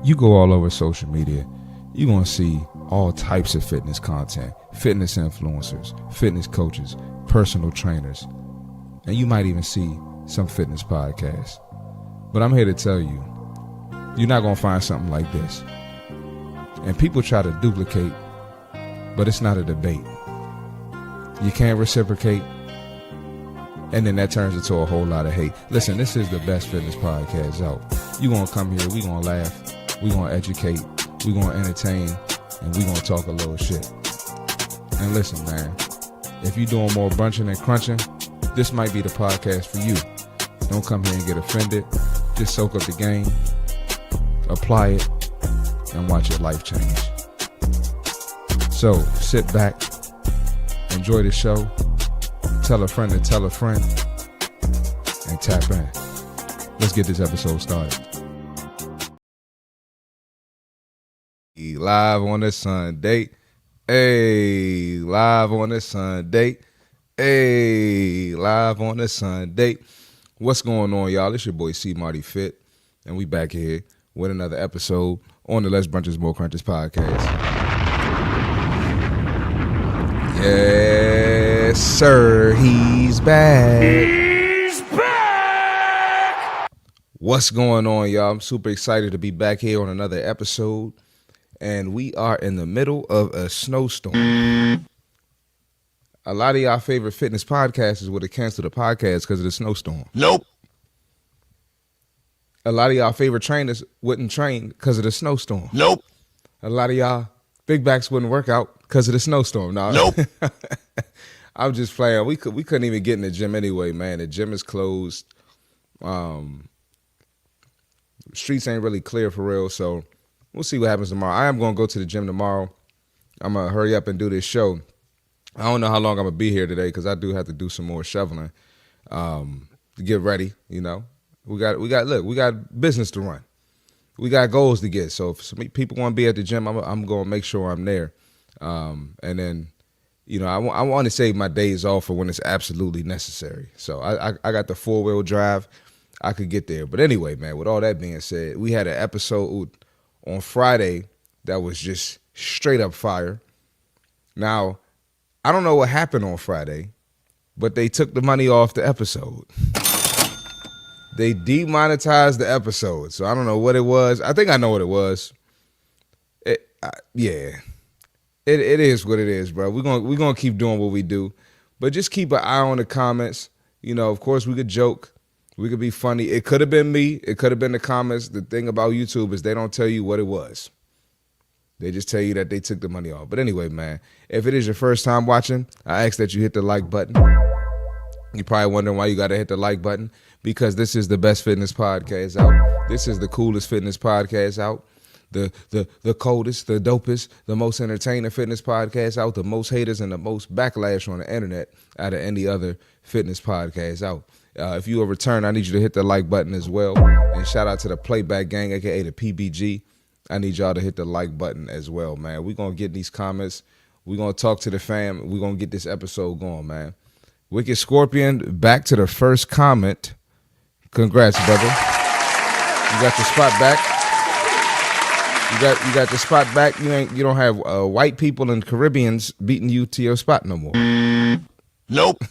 You go all over social media, you're going to see all types of fitness content, fitness influencers, fitness coaches, personal trainers, and you might even see some fitness podcasts. But I'm here to tell you, you're not going to find something like this. And people try to duplicate, but it's not a debate. You can't reciprocate, and then that turns into a whole lot of hate. Listen, this is the best fitness podcast out. You're going to come here, we're going to laugh, we're going to educate, we're going to entertain, and we're going to talk a little shit. And listen, man, if you're doing more bunching and crunching, this might be the podcast for you. Don't come here and get offended. Just soak up the game, apply it, and watch your life change. So sit back, enjoy the show, tell a friend to tell a friend, and tap in. Let's get this episode started. Live on this Sunday. Hey, live on this Sunday. Hey, live on this Sunday. What's going on, y'all? It's your boy CMartyFit, and we back here with another episode on the Less Brunches, More Crunches podcast. Yes, sir, he's back. He's back! What's going on, y'all? I'm super excited to be back here on another episode, and we are in the middle of a snowstorm. A lot of y'all favorite fitness podcasters would have canceled the podcast because of the snowstorm. Nope. A lot of y'all favorite trainers wouldn't train because of the snowstorm. Nope. A lot of y'all big backs wouldn't work out because of the snowstorm. No. Nope. I'm just playing. We couldn't even get in the gym anyway, man. The gym is closed. Streets ain't really clear for real, so we'll see what happens tomorrow. I am going to go to the gym tomorrow. I'm going to hurry up and do this show. I don't know how long I'm going to be here today because I do have to do some more shoveling to get ready, you know. We got business to run. We got goals to get. So if some people want to be at the gym, I'm going to make sure I'm there. And then, you know, I want to save my days off for when it's absolutely necessary. So I got the 4-wheel drive. I could get there. But anyway, man, with all that being said, we had an episode on Friday that was just straight up fire. Now, I don't know what happened on Friday, but they took the money off the episode. They demonetized the episode, so I don't know what it was. I think I know what it was. It is what it is, bro. We're gonna keep doing what we do, but just keep an eye on the comments. You know, of course, we could joke, we could be funny. It could have been me. It could have been the comments. The thing about YouTube is they don't tell you what it was. They just tell you that they took the money off. But anyway, man, if it is your first time watching, I ask that you hit the like button. You're probably wondering why you got to hit the like button, because this is the best fitness podcast out. This is the coolest fitness podcast out. The coldest, the dopest, the most entertaining fitness podcast out. The most haters and the most backlash on the internet out of any other fitness podcast out. If you a return, I need you to hit the like button as well. And shout out to the Playback Gang, a.k.a. the PBG. I need y'all to hit the like button as well, man. We're going to get these comments. We're going to talk to the fam. We're going to get this episode going, man. Wicked Scorpion, back to the first comment. Congrats, brother. You got your spot back. You got your spot back. You don't have white people and Caribbeans beating you to your spot no more. Nope.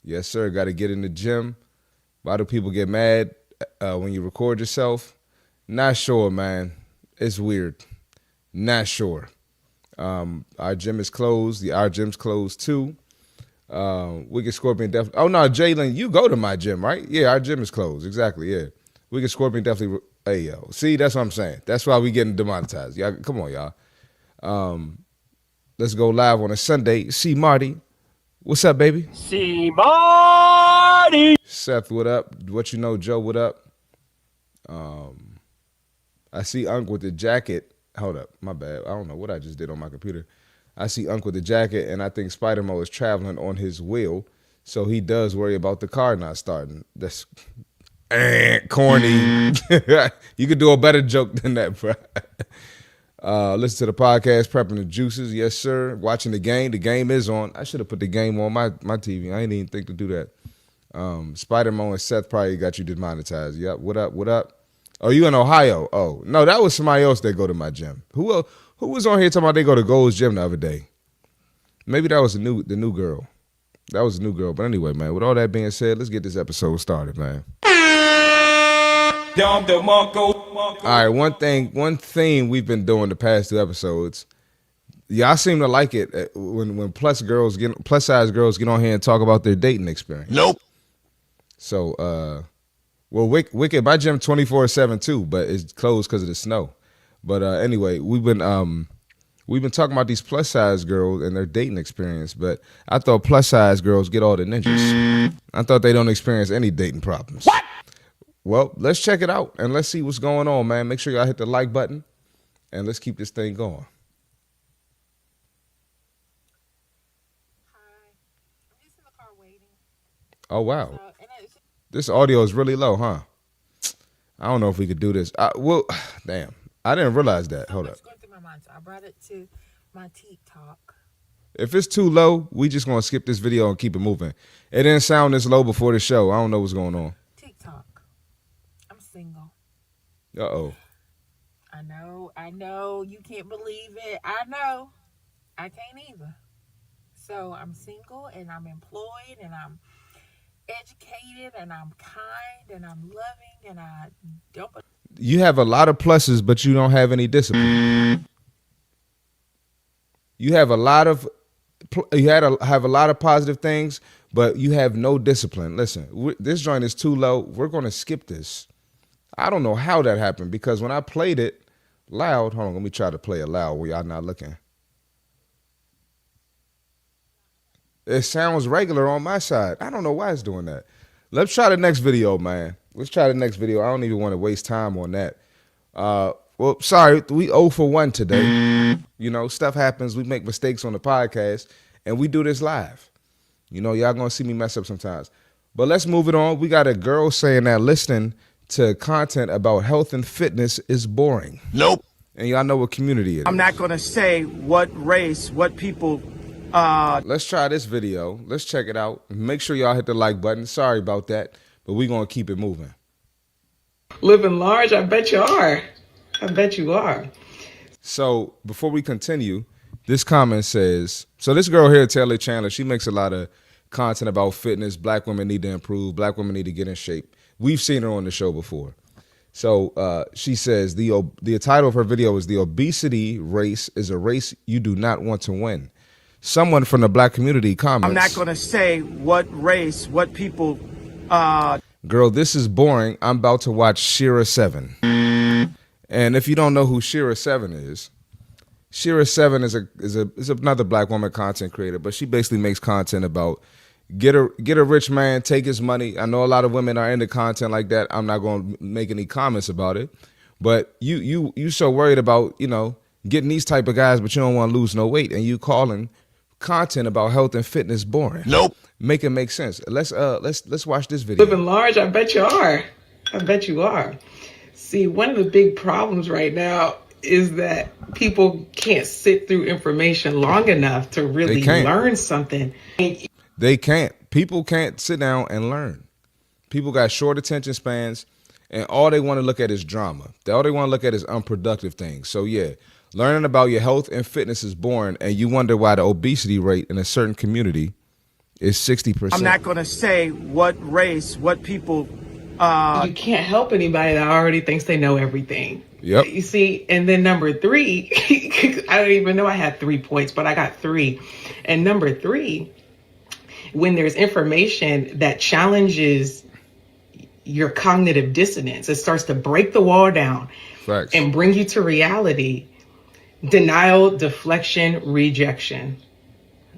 Yes, sir. Got to get in the gym. Why do people get mad when you record yourself? Not sure, man. It's weird. Not sure. Our gym is closed. Our gym's closed too. Wicked Scorpion definitely. Oh no, Jalen, you go to my gym, right? Yeah, our gym is closed. Exactly. Yeah. Wicked Scorpion definitely. Hey yo, see, that's what I'm saying. That's why we getting demonetized. Y'all, come on, y'all. Let's go live on a Sunday. C Marty, what's up, baby? C Marty. Seth, what up? What you know, Joe? What up? I see Unc with the jacket. Hold up, my bad. I don't know what I just did on my computer. I see Unc with the jacket, and I think Spider-Mo is traveling on his wheel, so he does worry about the car not starting. That's corny. You could do a better joke than that, bro. Listen to the podcast, Prepping the Juices. Yes, sir. Watching the game. The game is on. I should have put the game on my TV. I didn't even think to do that. Spider-Mo and Seth probably got you demonetized. Yep. What up? What up? Oh, you in Ohio? Oh, no, that was somebody else that go to my gym. Who was on here talking about they go to Gold's Gym the other day? Maybe that was the new girl. That was a new girl. But anyway, man, with all that being said, let's get this episode started, man. All right, one theme we've been doing the past 2 episodes. Y'all seem to like it when plus size girls get on here and talk about their dating experience. Nope. So, well, Wicked, my gym 24/7 too, but it's closed because of the snow. But anyway, we've been talking about these plus size girls and their dating experience. But I thought plus size girls get all the ninjas. I thought they don't experience any dating problems. What? Well, let's check it out and let's see what's going on, man. Make sure y'all hit the like button and let's keep this thing going. Oh, wow. This audio is really low, huh? I don't know if we could do this. Well, damn. I didn't realize that. Hold up. Going through my mind, so I brought it to my TikTok. If it's too low, we just going to skip this video and keep it moving. It didn't sound this low before the show. I don't know what's going on. TikTok. I'm single. Uh-oh. I know. You can't believe it. I know. I can't either. So I'm single and I'm employed and I'm educated and I'm kind and I'm loving and I don't. You have a lot of pluses, but you don't have any discipline. You have a lot of positive things, but you have no discipline. Listen, this joint is too low. We're going to skip this. I don't know how that happened because when I played it loud, hold on, let me try to play it loud where y'all not looking. It sounds regular on my side. I don't know why it's doing that. Let's try the next video, man. Let's try the next video. I don't even want to waste time on that. Well, sorry, we 0 for 1 today. You know, stuff happens. We make mistakes on the podcast, and we do this live. You know, y'all going to see me mess up sometimes. But let's move it on. We got a girl saying that listening to content about health and fitness is boring. Nope. And y'all know what community it is. I'm not going to say what race, what people... Let's try this video. Let's check it out. Make sure y'all hit the like button. Sorry about that, but we're going to keep it moving. Living large, I bet you are. I bet you are. So before we continue, this comment says, so this girl here, Taylor Chandler, she makes a lot of content about fitness. Black women need to improve. Black women need to get in shape. We've seen her on the show before. So she says the title of her video is "The Obesity Race is a Race You Do Not Want to Win." Someone from the black community comments, I'm not going to say what race, what people... Girl, this is boring. I'm about to watch Shira 7. And if you don't know who Shira 7 is, Shira 7 is another black woman content creator, but she basically makes content about get a rich man, take his money. I know a lot of women are into content like that. I'm not going to make any comments about it. But you so worried about, you know, getting these type of guys, but you don't want to lose no weight, and you calling content about health and fitness boring. Nope. Make it make sense. Let's watch this video. Living large, I bet you are. I bet you are. See, one of the big problems right now is that people can't sit through information long enough to really learn something. They can't. People can't sit down and learn. People got short attention spans, and all they want to look at is drama. All they want to look at is unproductive things. So yeah, learning about your health and fitness is boring, and you wonder why the obesity rate in a certain community is 60%. I'm not going to say what race, what people... You can't help anybody that already thinks they know everything. Yep. You see, and then number 3, I don't even know I had 3 points, but I got 3. And number 3, when there's information that challenges your cognitive dissonance, it starts to break the wall down. Facts. And bring you to reality. Denial, deflection, rejection.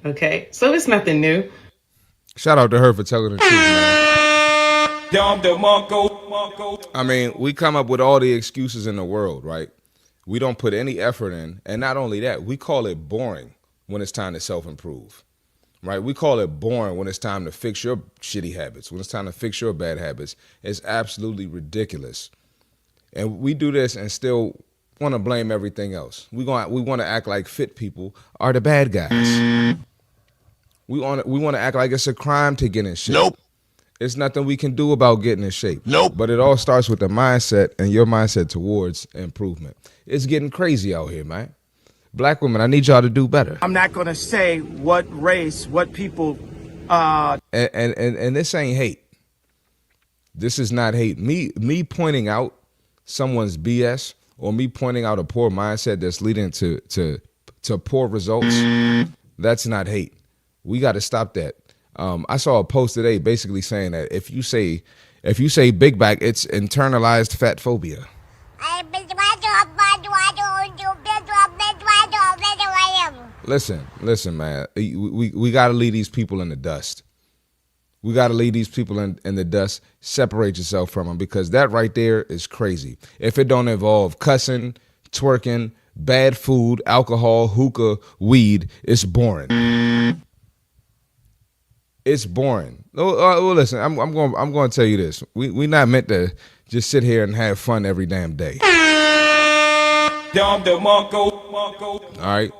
Okay? So it's nothing new. Shout out to her for telling the truth, man. I mean, we come up with all the excuses in the world, right? We don't put any effort in. And not only that, we call it boring when it's time to self-improve, right? We call it boring when it's time to fix your shitty habits, when it's time to fix your bad habits. It's absolutely ridiculous. And we do this and still want to blame everything else. We want to act like fit people are the bad guys. We want to act like it's a crime to get in shape. Nope. It's nothing we can do about getting in shape. Nope. But it all starts with the mindset and your mindset towards improvement. It's getting crazy out here, man. Black women, I need y'all to do better. I'm not going to say what race, what people. And this ain't hate. This is not hate. Me pointing out someone's BS or me pointing out a poor mindset that's leading to poor results, that's not hate. We got to stop that. I saw a post today basically saying that if you say big back, it's internalized fat phobia. Listen, man. We got to leave these people in the dust. We got to leave these people in the dust. Separate yourself from them, because that right there is crazy. If it don't involve cussing, twerking, bad food, alcohol, hookah, weed, it's boring. It's boring. Well, listen, I'm going to tell you this. We not meant to just sit here and have fun every damn day. All right.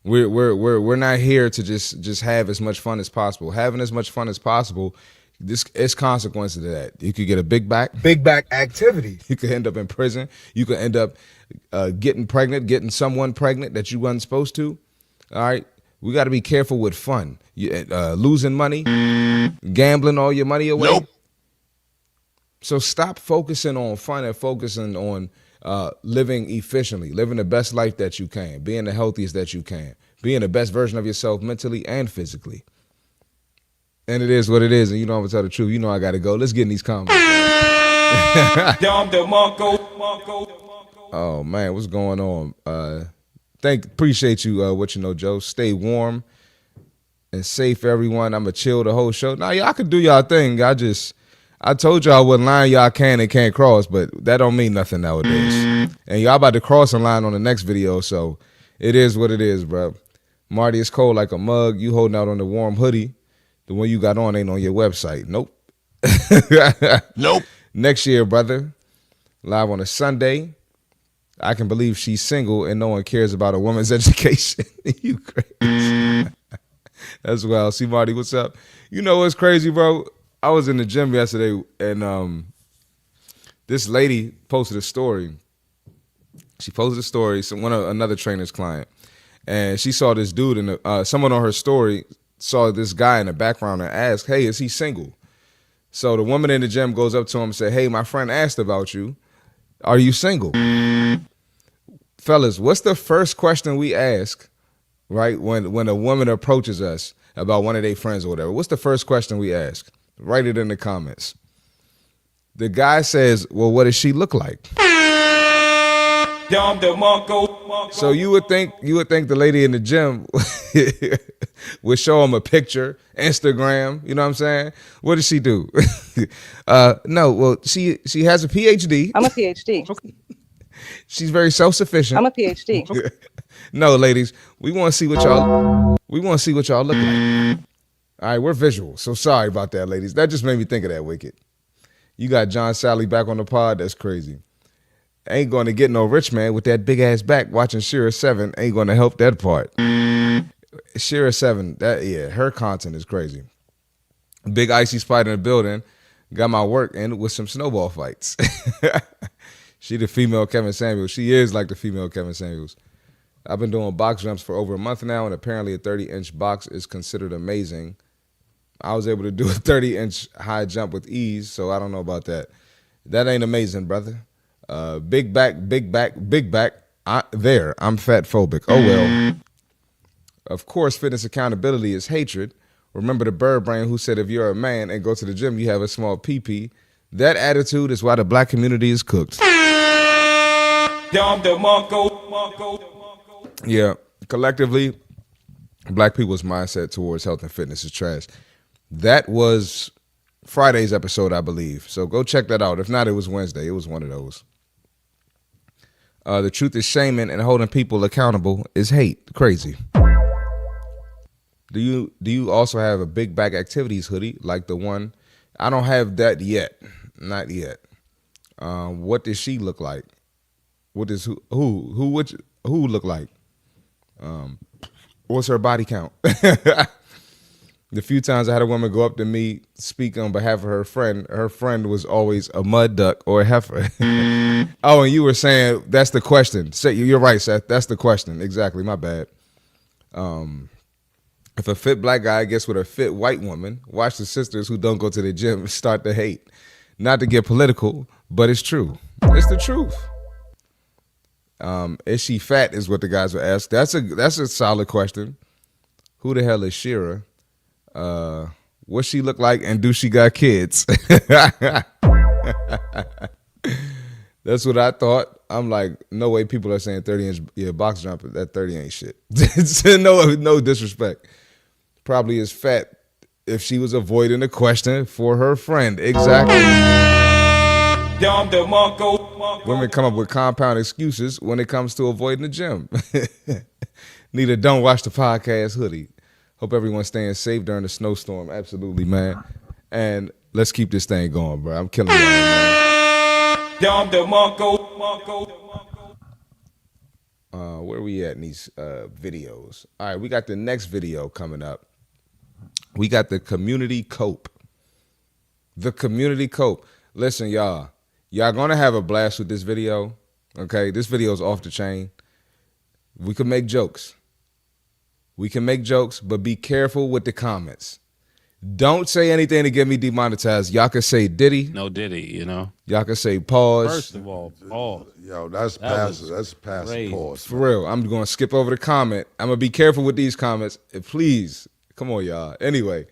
We're not here to just have as much fun as possible. Having as much fun as possible, it's consequences to that. You could get a big back activity. You could end up in prison. You could end up getting someone pregnant that you wasn't supposed to. All right. We got to be careful with fun. Losing money, gambling all your money away. Nope. So stop focusing on fun and focusing on living efficiently, living the best life that you can, being the healthiest that you can, being the best version of yourself mentally and physically. And it is what it is. And you know I'm going to tell the truth. You know I got to go. Let's get in these comments. Oh, man, what's going on? Appreciate you, Joe. Stay warm and safe, everyone. I'm going to chill the whole show. Now, y'all can do y'all thing. I told y'all what line y'all can and can't cross, but that don't mean nothing nowadays. And y'all about to cross a line on the next video, so it is what it is, bro. Marty, it's cold like a mug. You holding out on the warm hoodie. The one you got on ain't on your website. Nope. Nope. Next year, brother. Live on a Sunday. I can believe she's single and no one cares about a woman's education. You crazy. That's wild. See, Marty, what's up? You know what's crazy, bro? I was in the gym yesterday, and this lady posted a story. She posted a story, another trainer's client, and she saw this dude, and someone on her story saw this guy in the background and asked, "Hey, is he single?" So the woman in the gym goes up to him and said, "Hey, my friend asked about you. Are you single?" Fellas, what's the first question we ask, right, when a woman approaches us about one of their friends or whatever? What's the first question we ask? Write it in the comments. The guy says, "Well, what does she look like?" So you would think the lady in the gym would show him a picture, Instagram, you know what I'm saying? What does she do? No, well, she has a PhD. I'm a PhD. She's very self-sufficient. I'm a PhD. No, ladies, we want to see what y'all look like. All right, we're visual, so sorry about that, ladies. That just made me think of that, Wicked. You got John Sally back on the pod. That's crazy. Ain't going to get no rich man with that big-ass back watching Shira 7. Ain't going to help that part. Shira 7, her content is crazy. Big icy spider in the building. Got my work in with some snowball fights. She the female Kevin Samuels. She is like the female Kevin Samuels. I've been doing box jumps for over a month now, and apparently a 30-inch box is considered amazing. I was able to do a 30-inch high jump with ease, so I don't know about that. That ain't amazing, brother. Big back. I'm fat phobic. Oh, well. Of course, fitness accountability is hatred. Remember the bird brain who said if you're a man and go to the gym, you have a small pee-pee. That attitude is why the black community is cooked. Yeah, collectively, black people's mindset towards health and fitness is trash. That was Friday's episode, I believe. So go check that out. If not, it was Wednesday. It was one of those. The truth is shaming and holding people accountable is hate. Crazy. Do you also have a big back activities hoodie like the one? I don't have that yet. Not yet. What does she look like? What does who look like? What's her body count? The few times I had a woman go up to me, speak on behalf of her friend was always a mud duck or a heifer. Oh, and you were saying that's the question. You're right, Seth. That's the question. Exactly. My bad. If a fit black guy gets with a fit white woman, watch the sisters who don't go to the gym start to hate. Not to get political, but it's true. It's the truth. Is she fat is what the guys would ask. That's a solid question. Who the hell is Shira? What she look like and do she got kids? That's what I thought. I'm like, no way people are saying 30-inch box jumper. That 30 ain't shit. no disrespect. Probably is fat if she was avoiding the question for her friend. Exactly. Women come up with compound excuses when it comes to avoiding the gym. Neither don't watch the podcast hoodie. Hope everyone's staying safe during the snowstorm. Absolutely, man. And let's keep this thing going, bro. I'm killing y'all, man. Where we at in these videos? All right, we got the next video coming up. We got the community cope. The community cope. Listen, y'all gonna have a blast with this video. Okay, this video is off the chain. We can make jokes. But be careful with the comments. Don't say anything to get me demonetized. Y'all can say Diddy. No Diddy, you know. Y'all can say pause. First of all, pause. Yo, that's past pause. For real, I'm going to skip over the comment. I'm going to be careful with these comments. Please, come on, y'all. Anyway,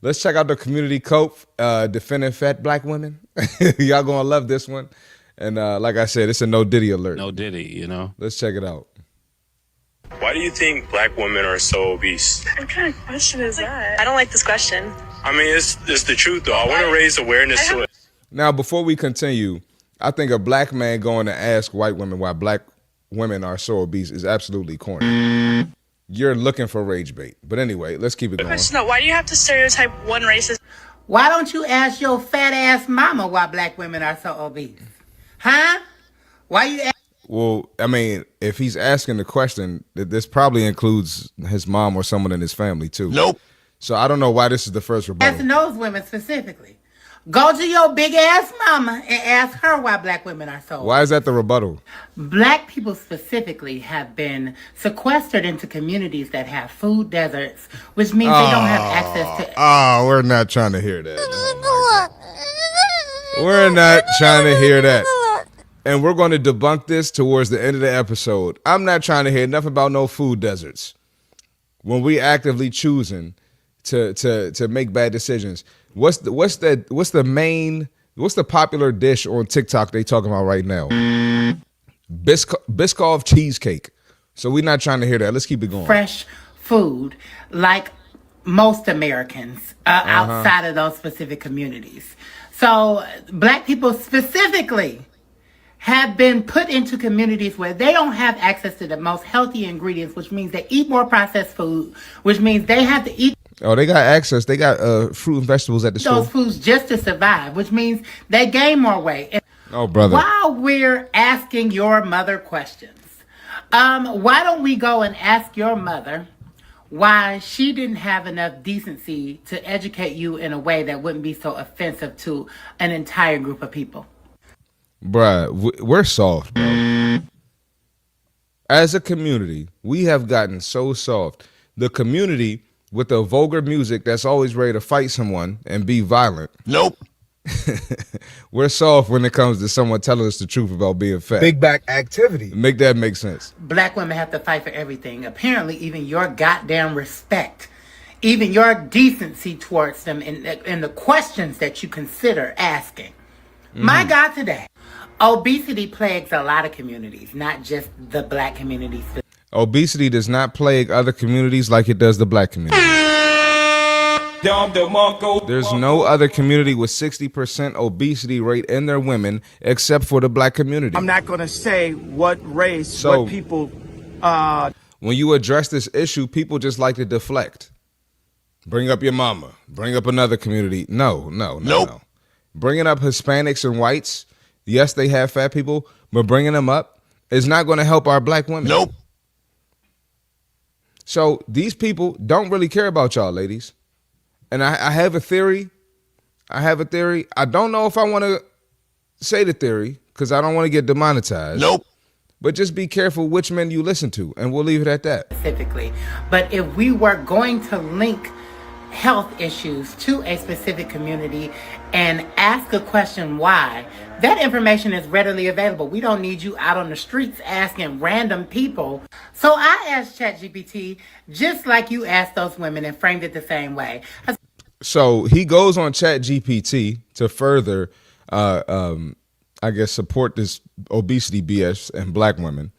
let's check out the community cope, defending fat black women. Y'all going to love this one. And like I said, it's a no Diddy alert. No Diddy, you know. Let's check it out. Why do you think black women are so obese? What kind of question is that? I don't like this question. I mean, it's the truth, though. I want to raise awareness to it. Now, before we continue, I think a black man going to ask white women why black women are so obese is absolutely corny. You're looking for rage bait. But anyway, let's keep it going. Question though, why do you have to stereotype one race as... Why don't you ask your fat ass mama why black women are so obese? Huh? Why you ask? Well, I mean, if he's asking the question, this probably includes his mom or someone in his family too. Nope. So I don't know why this is the first rebuttal. Asking those women specifically. Go to your big ass mama and ask her why black women are so. Why is that the rebuttal? Black people specifically have been sequestered into communities that have food deserts, which means they don't have access to. Oh, we're not trying to hear that. We're not trying to hear that. And we're going to debunk this towards the end of the episode. I'm not trying to hear nothing about no food deserts. When we actively choosing to make bad decisions, what's the popular dish on TikTok they talking about right now? Biscoff cheesecake. So we're not trying to hear that. Let's keep it going. Fresh food, like most Americans outside of those specific communities. So black people specifically have been put into communities where they don't have access to the most healthy ingredients, which means they eat more processed food, which means they have to eat. Oh, they got access. They got fruit and vegetables at the store. Those foods just to survive, which means they gain more weight. And oh, brother. while we're asking your mother questions, why don't we go and ask your mother why she didn't have enough decency to educate you in a way that wouldn't be so offensive to an entire group of people? Bruh, we're soft, bro. As a community, we have gotten so soft. The community with the vulgar music that's always ready to fight someone and be violent. Nope. We're soft when it comes to someone telling us the truth about being fat. Big back activity. Make that make sense. Black women have to fight for everything. Apparently, even your goddamn respect, even your decency towards them, and the questions that you consider asking. My God, today. Obesity plagues a lot of communities, not just the black communities. Obesity does not plague other communities like it does the black community. There's no other community with 60% obesity rate in their women except for the black community. I'm not going to say what race, what people. When you address this issue, people just like to deflect. Bring up your mama. Bring up another community. No. Bringing up Hispanics and whites, yes, they have fat people, but bringing them up is not going to help our black women. Nope. So these people don't really care about y'all, ladies. and I have a theory. I don't know if I want to say the theory because I don't want to get demonetized. Nope. But just be careful which men you listen to, and we'll leave it at that. Specifically. But if we were going to link health issues to a specific community and ask a question why, that information is readily available. We don't need you out on the streets asking random people. So I asked ChatGPT just like you asked those women and framed it the same way. So he goes on ChatGPT to further, I guess, support this obesity BS and black women.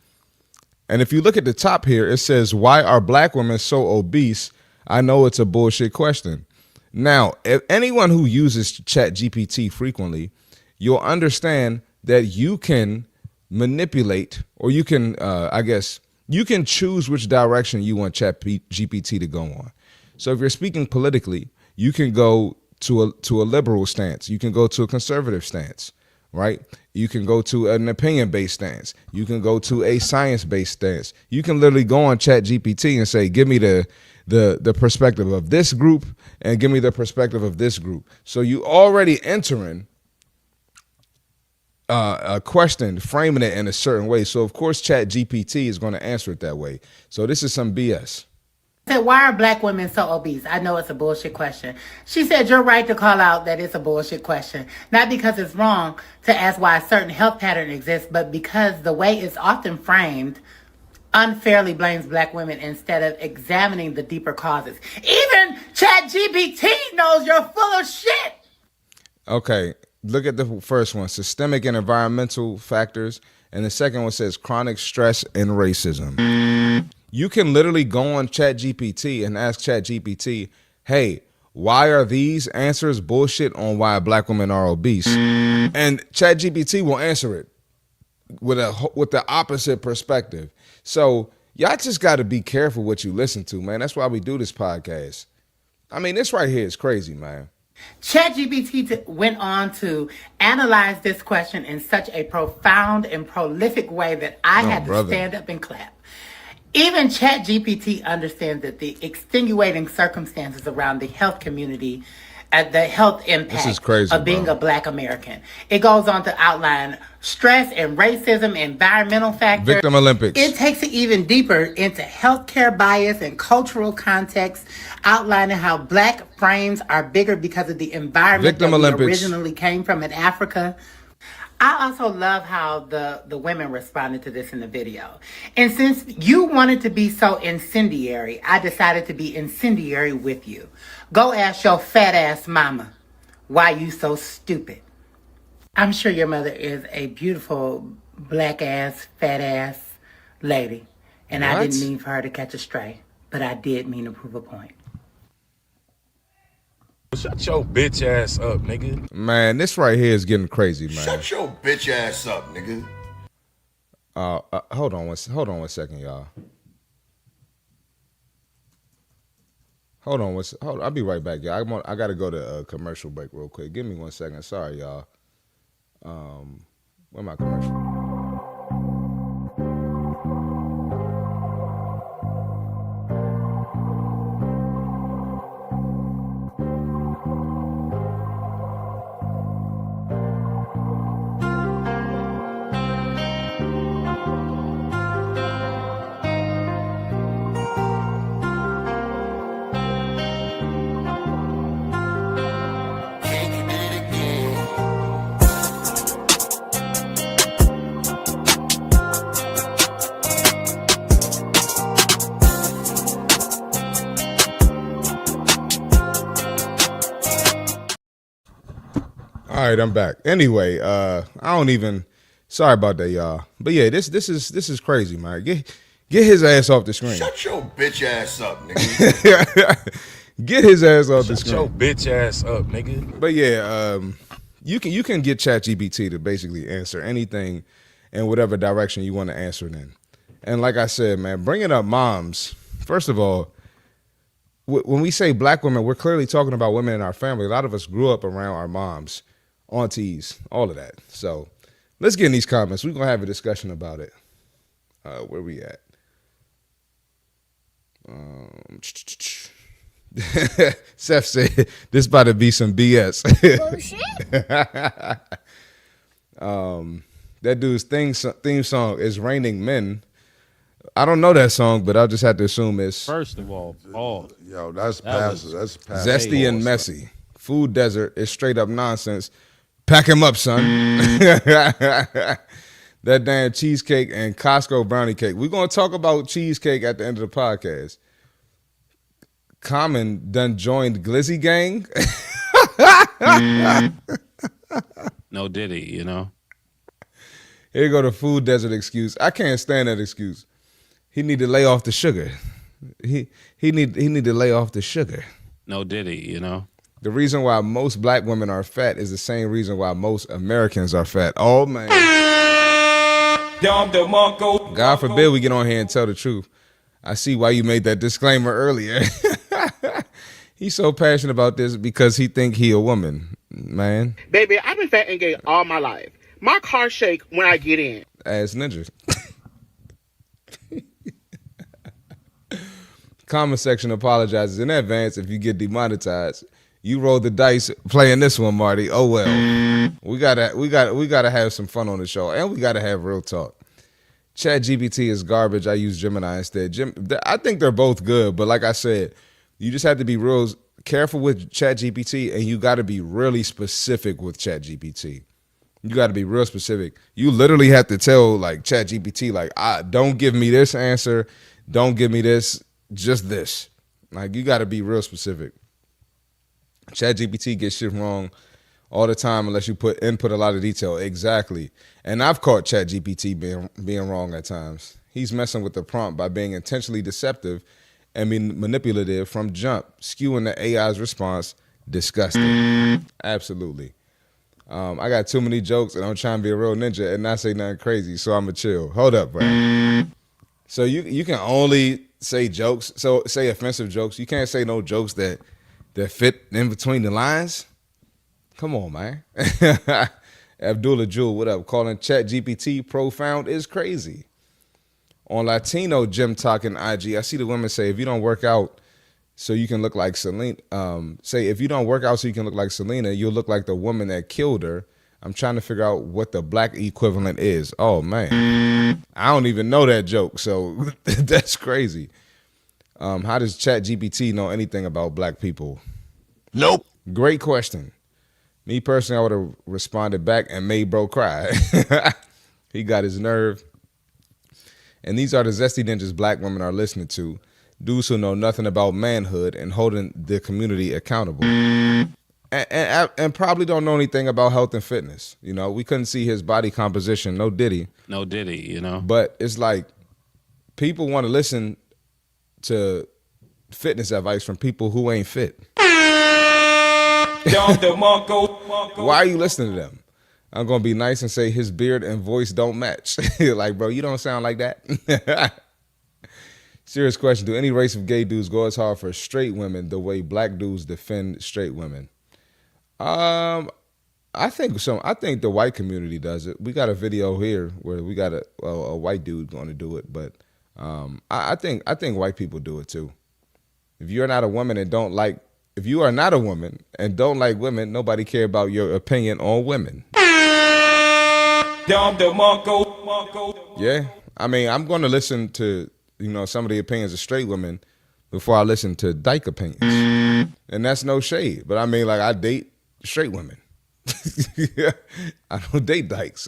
And if you look at the top here, it says, why are black women so obese? I know it's a bullshit question. Now, if anyone who uses ChatGPT frequently, you'll understand that you can manipulate, or you can, you can choose which direction you want ChatGPT to go on. So if you're speaking politically, you can go to a liberal stance. You can go to a conservative stance, right? You can go to an opinion-based stance. You can go to a science-based stance. You can literally go on ChatGPT and say, give me the perspective of this group and give me the perspective of this group. So you already entering a question, framing it in a certain way. So of course ChatGPT is going to answer it that way. So this is some BS. I said, why are black women so obese? I know it's a bullshit question. She said, you're right to call out that it's a bullshit question. Not because it's wrong to ask why a certain health pattern exists, but because the way it's often framed unfairly blames black women instead of examining the deeper causes. Even ChatGPT knows you're full of shit. Okay, look at the first one, systemic and environmental factors. And the second one says chronic stress and racism. You can literally go on ChatGPT and ask ChatGPT, hey, why are these answers bullshit on why black women are obese? And ChatGPT will answer it with the opposite perspective. So y'all just got to be careful what you listen to, man. That's why we do this podcast. I mean, this right here is crazy, man. ChatGPT went on to analyze this question in such a profound and prolific way that I had to stand up and clap. Even ChatGPT understands that the extenuating circumstances around the health community, the health impact of being a black American. It goes on to outline stress and racism, environmental factors. Victim Olympics. It takes it even deeper into healthcare bias and cultural context, outlining how black frames are bigger because of the environment that we originally came from in Africa. I also love how the women responded to this in the video. And since you wanted to be so incendiary, I decided to be incendiary with you. Go ask your fat ass mama why you so stupid. I'm sure your mother is a beautiful black ass, fat ass lady. And I didn't mean for her to catch a stray, but I did mean to prove a point. Shut your bitch ass up, nigga. Man, this right here is getting crazy, man. Shut your bitch ass up, nigga. Hold on one second, y'all. Hold on, I'll be right back, y'all. I gotta go to a commercial break real quick. Give me 1 second. Sorry, y'all. Where my commercial? All right, I'm back. Anyway, sorry about that, y'all. But yeah, this is crazy, man. Get his ass off the screen. Shut your bitch ass up, nigga. Get his ass off the screen. Shut your bitch ass up, nigga. But yeah, you can get ChatGPT to basically answer anything in whatever direction you want to answer it in. And like I said, man, bringing up moms. First of all, when we say black women, we're clearly talking about women in our family. A lot of us grew up around our moms, aunties, all of that. So let's get in these comments. We're going to have a discussion about it. Where we at? Seth said this about to be some BS. That dude's theme song is "Raining Men." I don't know that song, but I'll just have to assume it's First of all, Yo, that's passive. That's passive. zesty and messy. Food desert is straight up nonsense. Pack him up, son. That damn cheesecake and Costco brownie cake. We're going to talk about cheesecake at the end of the podcast. Common done joined Glizzy Gang. no Diddy, you know. Here you go the food desert excuse. I can't stand that excuse. He need to lay off the sugar. He need to lay off the sugar. No Diddy, you know. The reason why most black women are fat is the same reason why most Americans are fat. Oh man. God forbid we get on here and tell the truth. I see why you made that disclaimer earlier. He's so passionate about this because he think he a woman, man. Baby, I've been fat and gay all my life. My car shake when I get in. Ass ninja. Comment section apologizes in advance if you get demonetized. You rolled the dice playing this one, Marty. Oh well. We gotta have some fun on the show, and we gotta have real talk. ChatGPT is garbage. I use Gemini instead. I think they're both good, but like I said, you just have to be real careful with ChatGPT, and you got to be really specific with ChatGPT. You got to be real specific. You literally have to tell like ChatGPT, like, don't give me this answer, don't give me this, just this. Like you got to be real specific. ChatGPT gets shit wrong all the time unless you input a lot of detail. Exactly. And I've caught ChatGPT being wrong at times. He's messing with the prompt by being intentionally deceptive and being manipulative from jump, skewing the AI's response. Disgusting. Absolutely. I got too many jokes and I'm trying to be a real ninja and not say nothing crazy, so I'm going to chill. Hold up, bro. So you can only say jokes, so say offensive jokes. You can't say no jokes that fit in between the lines. Come on, man. Abdullah Jewel, what up? Calling ChatGPT profound is crazy. On Latino Gym Talk in IG, I see the women say, if you don't work out so you can look like Selena, if you don't work out so you can look like Selena, you'll look like the woman that killed her. I'm trying to figure out what the black equivalent is. Oh, man. I don't even know that joke, so that's crazy. How does ChatGPT know anything about black people? Nope. Great question. Me personally, I would have responded back and made bro cry. He got his nerve. And these are the zesty ninjas black women are listening to. Dudes who know nothing about manhood and holding the community accountable. And probably don't know anything about health and fitness. You know, we couldn't see his body composition. No Diddy. No Diddy, you know. But it's like people want to listen to fitness advice from people who ain't fit. Why are you listening to them? I'm going to be nice and say his beard and voice don't match. Like, bro, you don't sound like that. Serious question. Do any race of gay dudes go as hard for straight women the way black dudes defend straight women? I think so. I think the white community does it. We got a video here where we got a white dude going to do it, but I think white people do it too. If you're not a woman and don't like, if you are not a woman and don't like women, nobody care about your opinion on women. Yeah, I mean, I'm going to listen to some of the opinions of straight women before I listen to dyke opinions, and that's no shade. But I mean, like, I date straight women. I don't date dykes.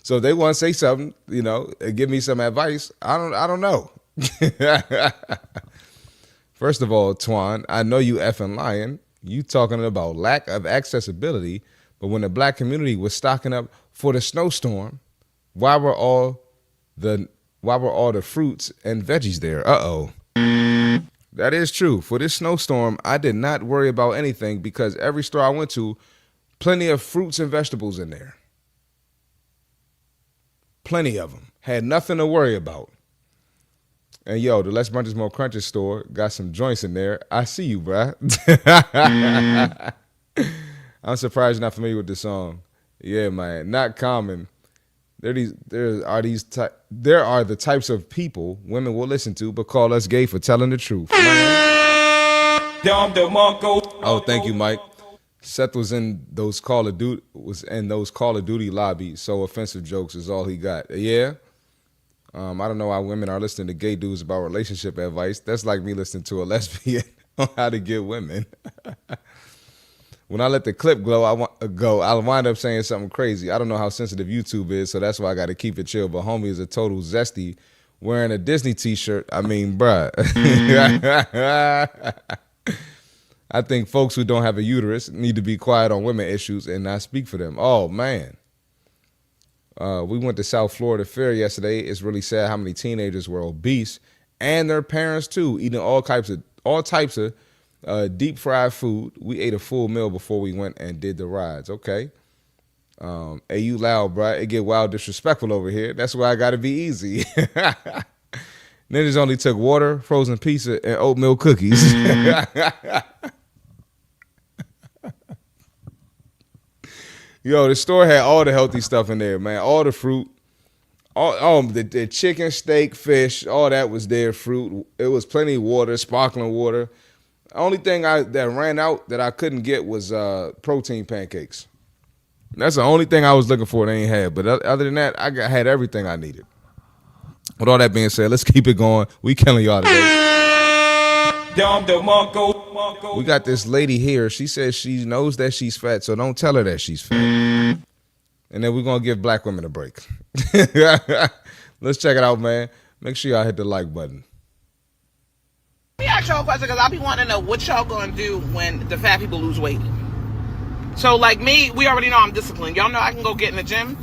So if they want to say something, and give me some advice, I don't know. First of all, Twan, I know you effing lying. You talking about lack of accessibility, but when the black community was stocking up for the snowstorm, why were all the fruits and veggies there? Uh-oh. That is true. For this snowstorm, I did not worry about anything because every store I went to, plenty of fruits and vegetables in there. Plenty of them. Had nothing to worry about. And yo, the Less Brunches More Crunches store got some joints in there. I see you, bruh. I'm surprised you're not familiar with this song. Yeah, man. Not common. There are the types of people women will listen to but call us gay for telling the truth. Man. Oh, thank you, Mike. Seth was in those Call of Duty lobbies. So offensive jokes is all he got. Yeah. I don't know why women are listening to gay dudes about relationship advice. That's like me listening to a lesbian on how to get women. When I let the clip go, I'll wind up saying something crazy. I don't know how sensitive YouTube is, so that's why I got to keep it chill. But homie is a total zesty wearing a Disney t-shirt. I mean, bruh. I think folks who don't have a uterus need to be quiet on women issues and not speak for them. Oh, man. We went to South Florida Fair yesterday. It's really sad how many teenagers were obese, and their parents too, eating all types of deep fried food. We ate a full meal before we went and did the rides. Okay. Hey, you loud, bro. It get wild disrespectful over here. That's why I got to be easy. Ninjas only took water, frozen pizza, and oatmeal cookies. Yo, the store had all the healthy stuff in there, man. All the fruit, the chicken, steak, fish, all that was there. Fruit. It was plenty of water, sparkling water. The only thing that ran out that I couldn't get was protein pancakes. That's the only thing I was looking for they ain't had. But other than that, I had everything I needed. With all that being said, let's keep it going. We killing y'all today. We got this lady here. She says she knows that she's fat, so don't tell her that she's fat. And then we're going to give black women a break. Let's check it out, man. Make sure y'all hit the like button. Let me ask y'all a question, because I be wanting to know what y'all going to do when the fat people lose weight. So, like me, we already know I'm disciplined. Y'all know I can go get in the gym,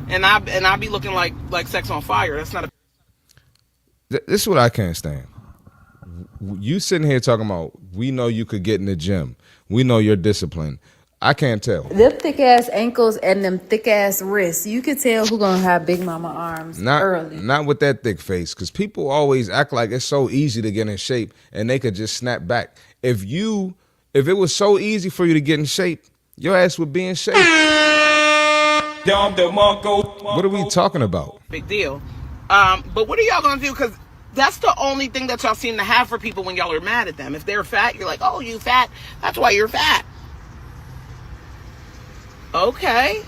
and I be looking like sex on fire. That's not a... This is what I can't stand. You sitting here talking about, we know you could get in the gym. We know you're disciplined. I can't tell. Them thick ass ankles and them thick ass wrists. You could tell who gonna have big mama arms early. Not with that thick face, because people always act like it's so easy to get in shape and they could just snap back. If it was so easy for you to get in shape, your ass would be in shape. What are we talking about? Big deal. But what are y'all gonna do? Because that's the only thing that y'all seem to have for people when y'all are mad at them. If they're fat, you're like, oh, you fat. That's why you're fat. Okay.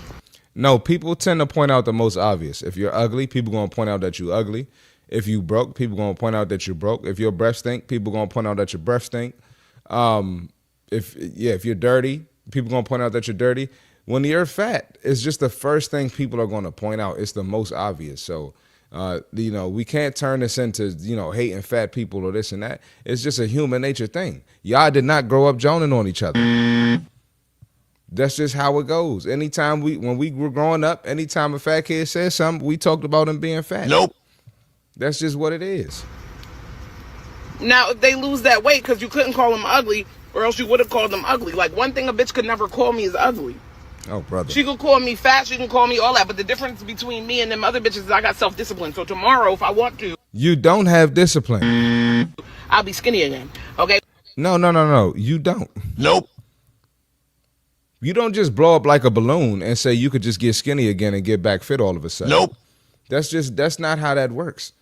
No, people tend to point out the most obvious. If you're ugly, people going to point out that you're ugly. If you broke, people going to point out that you're broke. If your breath stink, people going to point out that your breath stink. If you're dirty, people going to point out that you're dirty. When you're fat, it's just the first thing people are going to point out. It's the most obvious. So, we can't turn this into, hating fat people or this and that. It's just a human nature thing. Y'all did not grow up joning on each other. That's just how it goes. When we were growing up, anytime a fat kid said something, we talked about him being fat. Nope. That's just what it is. Now, if they lose that weight because you couldn't call them ugly, or else you would have called them ugly. Like, one thing a bitch could never call me is ugly. Oh, brother. She could call me fat, she can call me all that, but the difference between me and them other bitches is I got self-discipline. So tomorrow, if I want to... You don't have discipline. I'll be skinny again, okay? No. You don't. Nope. You don't just blow up like a balloon and say you could just get skinny again and get back fit all of a sudden. Nope. That's not how that works.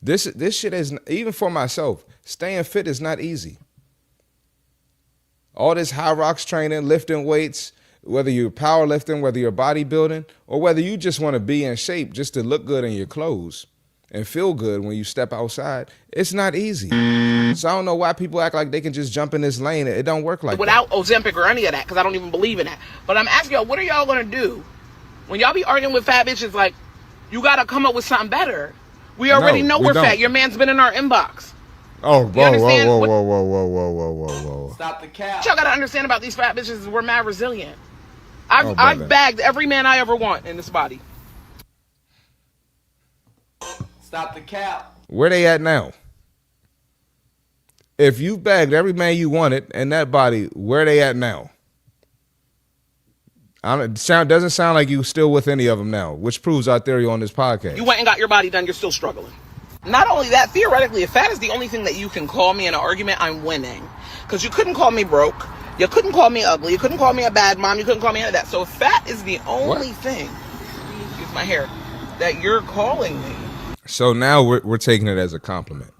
This shit is, even for myself, staying fit is not easy. All this high rocks training, lifting weights, whether you're powerlifting, whether you're bodybuilding, or whether you just want to be in shape just to look good in your clothes and feel good when you step outside, it's not easy. So I don't know why people act like they can just jump in this lane. It don't work like without that. Ozempic or any of that, because I don't even believe in that. But I'm asking y'all, what are y'all going to do? When y'all be arguing with fat bitches, like, you got to come up with something better. We already know we're fat. Your man's been in our inbox. Oh, whoa. Stop the cap. What y'all got to understand about these fat bitches is we're mad resilient. I've bagged every man I ever want in this body. Stop the cap. Where they at now? If you bagged every man you wanted in that body, where they at now? Doesn't sound like you still with any of them now, which proves our theory on this podcast. You went and got your body done, you're still struggling. Not only that, theoretically, if fat is the only thing that you can call me in an argument, I'm winning. Because you couldn't call me broke, you couldn't call me ugly, you couldn't call me a bad mom, you couldn't call me any of that. So if fat is the only thing, excuse my hair, that you're calling me. So now we're taking it as a compliment.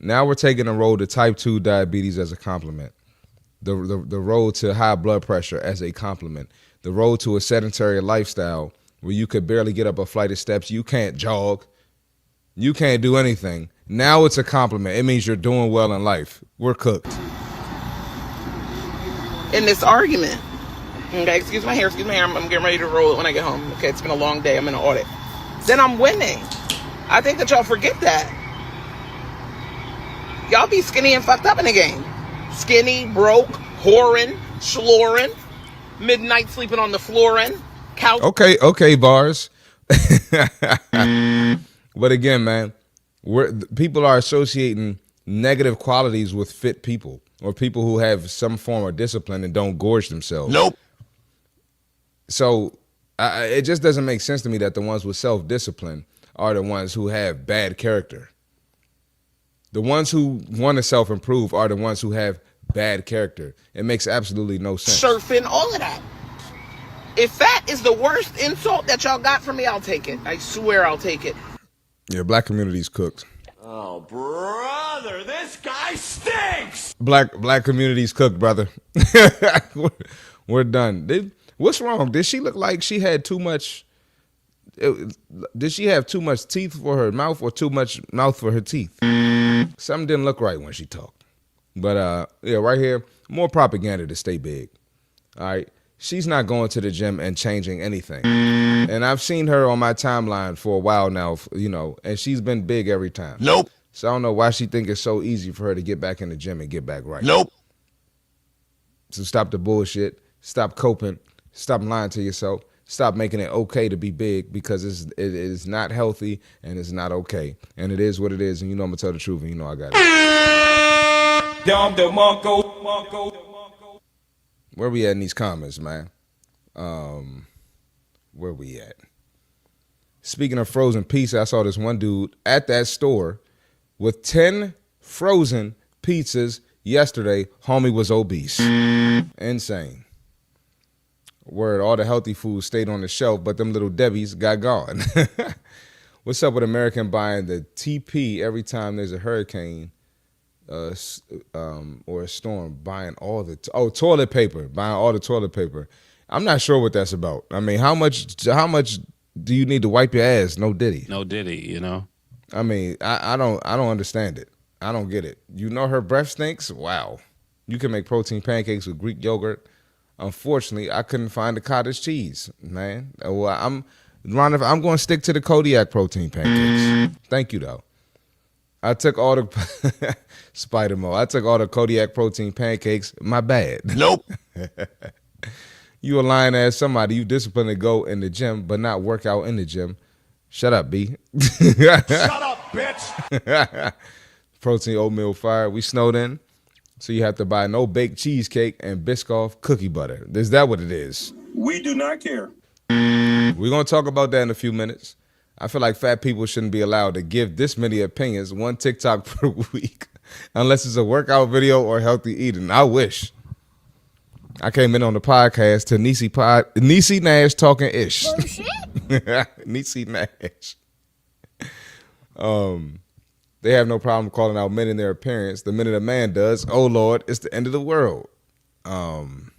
Now we're taking the road to type 2 diabetes as a compliment. The road to high blood pressure as a compliment. The road to a sedentary lifestyle where you could barely get up a flight of steps. You can't jog. You can't do anything. Now it's a compliment. It means you're doing well in life. We're cooked. In this argument, okay, excuse my hair, I'm getting ready to roll it when I get home. Okay, it's been a long day. I'm in an audit. Then I'm winning. I think that y'all forget that. Y'all be skinny and fucked up in the game. Skinny, broke, whoring, schloring, midnight sleeping on the flooring, couch. Okay, bars. But again, man, people are associating negative qualities with fit people or people who have some form of discipline and don't gorge themselves. Nope. So it just doesn't make sense to me that the ones with self-discipline are the ones who have bad character. The ones who want to self-improve are the ones who have bad character. It makes absolutely no sense. Surfing, all of that. If fat is the worst insult that y'all got from me, I'll take it. I swear I'll take it. Yeah, black community's cooked. Oh, brother, this guy stinks. Black community's cooked, brother. We're done. What's wrong? Did she look like she had too much? Did she have too much teeth for her mouth or too much mouth for her teeth? Something didn't look right when she talked. But yeah, right here, more propaganda to stay big. All right. She's not going to the gym and changing anything. And I've seen her on my timeline for a while now, you know, and she's been big every time. Nope. So I don't know why she think it's so easy for her to get back in the gym and get back right. Nope. So stop the bullshit. Stop coping. Stop lying to yourself. Stop making it okay to be big because it is not healthy and it's not okay. And it is what it is. And you know I'm going to tell the truth and you know I got it. Where we at in these comments, man? Where we at? Speaking of frozen pizza, I saw this one dude at that store with 10 frozen pizzas yesterday. Homie was obese. Insane. Word, all the healthy food stayed on the shelf, but them little Debbies got gone. What's up with American buying the TP every time there's a hurricane or a storm, buying all the toilet paper, buying all the toilet paper? I'm not sure what that's about. I mean, how much do you need to wipe your ass? No diddy. No diddy, you know? I mean, I don't understand it. I don't get it. You know her breath stinks? Wow. You can make protein pancakes with Greek yogurt. Unfortunately, I couldn't find the cottage cheese, man. Well, I'm going to stick to the Kodiak protein pancakes. Thank you, though. I took all the Spider-Mo. I took all the Kodiak protein pancakes. My bad. Nope. You a lying ass somebody. You disciplined to go in the gym, but not work out in the gym. Shut up, B. Shut up, bitch. Protein oatmeal fire. We snowed in. So you have to buy no baked cheesecake and Biscoff cookie butter. Is that what it is? We do not care. We're going to talk about that in a few minutes. I feel like fat people shouldn't be allowed to give this many opinions, one TikTok per week, unless it's a workout video or healthy eating. I wish. I came in on the podcast to Niecy Nash talking ish. Bullshit. Niecy Nash. They have no problem calling out men in their appearance. The minute a man does, oh Lord, it's the end of the world. Adam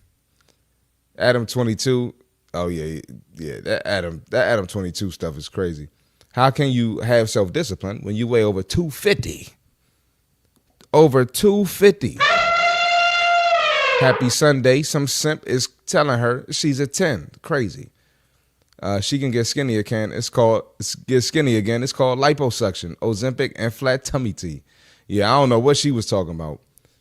22. Oh yeah. That Adam 22 stuff is crazy. How can you have self-discipline when you weigh over 250? Over 250. Happy Sunday. Some simp is telling her she's a 10. Crazy. She can get skinny again. It's called liposuction, Ozempic, and flat tummy tea. Yeah, I don't know what she was talking about.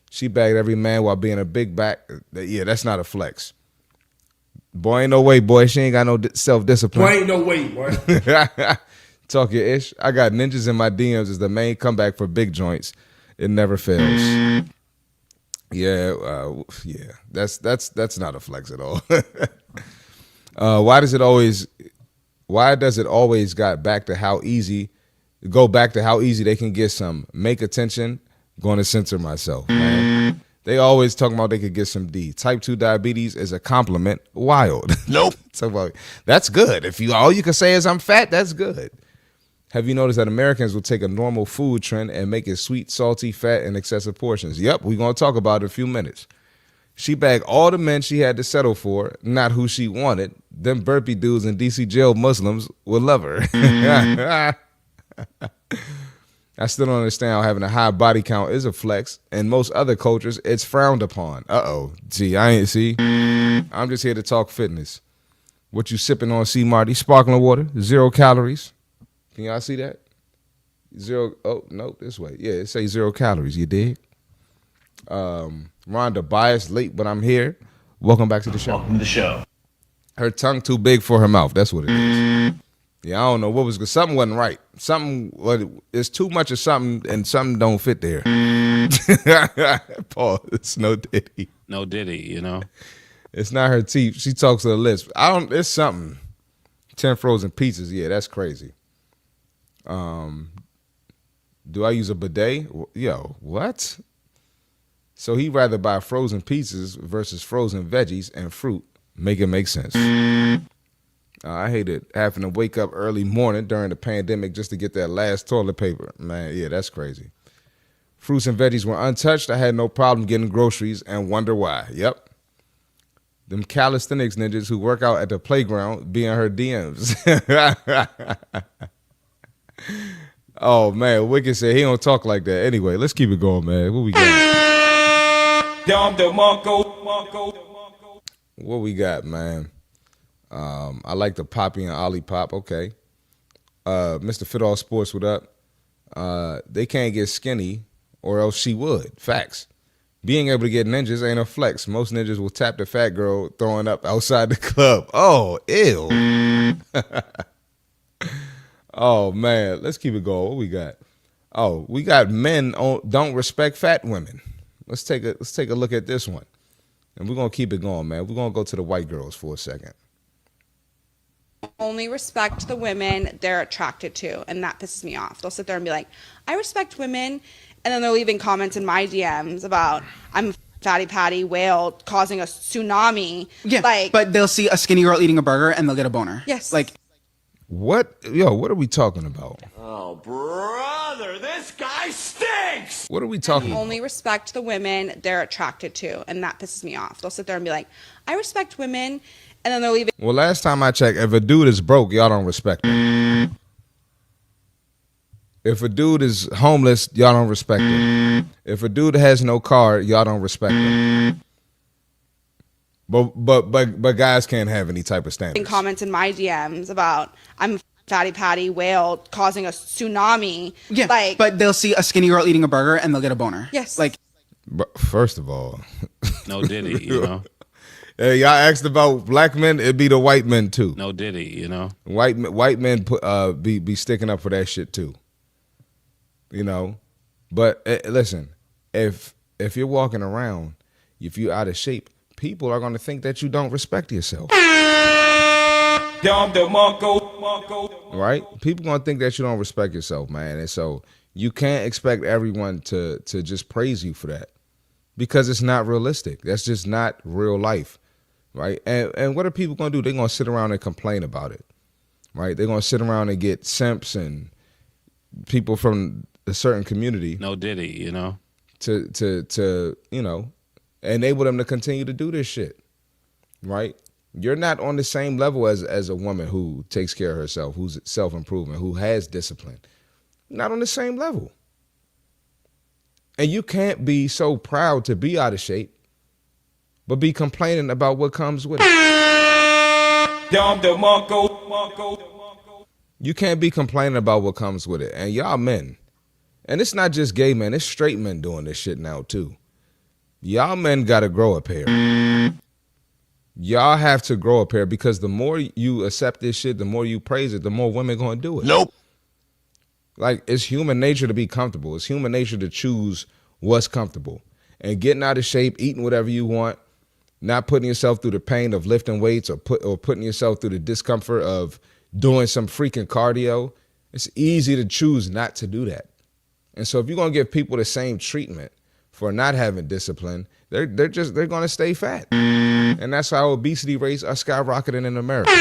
She bagged every man while being a big back. Yeah, that's not a flex. Boy, ain't no way, boy. She ain't got no self-discipline. Boy, ain't no way, boy. Talk your ish. I got ninjas in my DMs as the main comeback for big joints. It never fails. Yeah, that's not a flex at all. Why does it always go back to how easy they can get some? Make attention. Going to censor myself, man. They always talking about they could get some D. Type 2 diabetes is a compliment. Wild. Nope. That's good. If all you can say is I'm fat, that's good. Have you noticed that Americans will take a normal food trend and make it sweet, salty, fat, and excessive portions? Yep, we're going to talk about it in a few minutes. She bagged all the men she had to settle for, not who she wanted. Them burpee dudes and DC jail Muslims will love her. I still don't understand how having a high body count is a flex. In most other cultures, it's frowned upon. See, I ain't see. I'm just here to talk fitness. What you sipping on, CMarty? Sparkling water, 0 calories. Can y'all see that? 0. Oh, no, this way. Yeah, it say 0 calories. You dig? Rhonda biased, late, but I'm here. Welcome back to the show. Welcome to the show. Her tongue too big for her mouth. That's what it is. Yeah, I don't know what was good. Something wasn't right. It's too much of something, and something don't fit there. Pause. No Diddy. No Diddy, you know. It's not her teeth. She talks to her lips. It's something. 10 frozen pizzas. Yeah, that's crazy. Do I use a bidet? Yo, what? So he'd rather buy frozen pizzas versus frozen veggies and fruit. Make it make sense. I hated having to wake up early morning during the pandemic just to get that last toilet paper. Man, yeah, that's crazy. Fruits and veggies were untouched. I had no problem getting groceries and wonder why. Yep. Them calisthenics ninjas who work out at the playground be in her DMs. Oh, man, Wicked said he don't talk like that. Anyway, let's keep it going, man. What we got? What we got, man? I like the Poppy and Ollie Pop. Okay. Mr. Fit All Sports, what up? They can't get skinny or else she would. Facts. Being able to get ninjas ain't a flex. Most ninjas will tap the fat girl throwing up outside the club. Oh, ew. Oh, man. Let's keep it going. What we got? Oh, we got men don't respect fat women. Let's take a look at this one. And we're going to keep it going, man. We're going to go to the white girls for a second. Only respect the women they're attracted to, and that pisses me off. They'll sit there and be like, I respect women, and then they're leaving comments in my DMs about I'm a fatty patty whale causing a tsunami. Yeah, but they'll see a skinny girl eating a burger and they'll get a boner. Yes. What? Yo, what are we talking about? Oh, brother, this guy stinks! What are we talking about? Only respect the women they're attracted to, and that pisses me off. They'll sit there and be like, I respect women, and then they're leaving. Well, last time I checked, if a dude is broke, y'all don't respect him. If a dude is homeless, y'all don't respect him. If a dude has no car, y'all don't respect him. But guys can't have any type of standards. Comments in my DMs about I'm a fatty patty whale causing a tsunami. Yeah, but they'll see a skinny girl eating a burger and they'll get a boner. Yes. But first of all, no Diddy, you know. Hey, y'all asked about black men, it'd be the white men too. No Diddy, you know. White men be sticking up for that shit too. You know, but listen, if you're walking around, if you're out of shape, people are going to think that you don't respect yourself. Right? People going to think that you don't respect yourself, man. And so you can't expect everyone to just praise you for that because it's not realistic. That's just not real life, right? And what are people going to do? They're going to sit around and complain about it, right? They're going to sit around and get simps people from a certain community. No Diddy, you know. To you know, enable them to continue to do this shit, right? You're not on the same level as a woman who takes care of herself, who's self-improving, who has discipline. Not on the same level. And you can't be so proud to be out of shape, but be complaining about what comes with it. You can't be complaining about what comes with it. And y'all men, and it's not just gay men, it's straight men doing this shit now too. Y'all men got to grow a pair. Y'all have to grow a pair because the more you accept this shit, the more you praise it, the more women going to do it. Nope. Like, it's human nature to be comfortable. It's human nature to choose what's comfortable. And getting out of shape, eating whatever you want, not putting yourself through the pain of lifting weights or putting yourself through the discomfort of doing some freaking cardio, it's easy to choose not to do that. And so if you're going to give people the same treatment for not having discipline, they're going to stay fat. And that's how obesity rates are skyrocketing in America.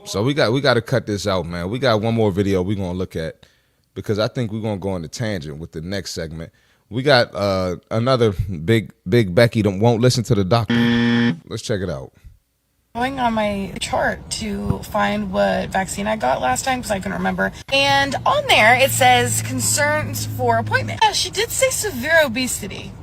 So we got to cut this out, man. We got one more video we're gonna look at because I think we're gonna go on a tangent with the next segment. We got another big Becky that won't listen to the doctor. Let's check it out. Going on my chart to find what vaccine I got last time because I couldn't remember. And on there it says concerns for appointment. Yeah, she did say severe obesity.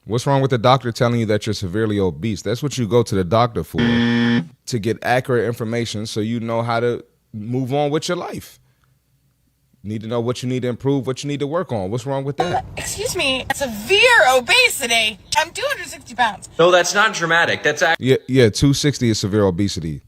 What's wrong with the doctor telling you that you're severely obese? That's what you go to the doctor for, to get accurate information so you know how to move on with your life. You need to know what you need to improve, what you need to work on. What's wrong with that? Excuse me, severe obesity. I'm 260 pounds. No, that's not dramatic. That's Yeah, 260 is severe obesity.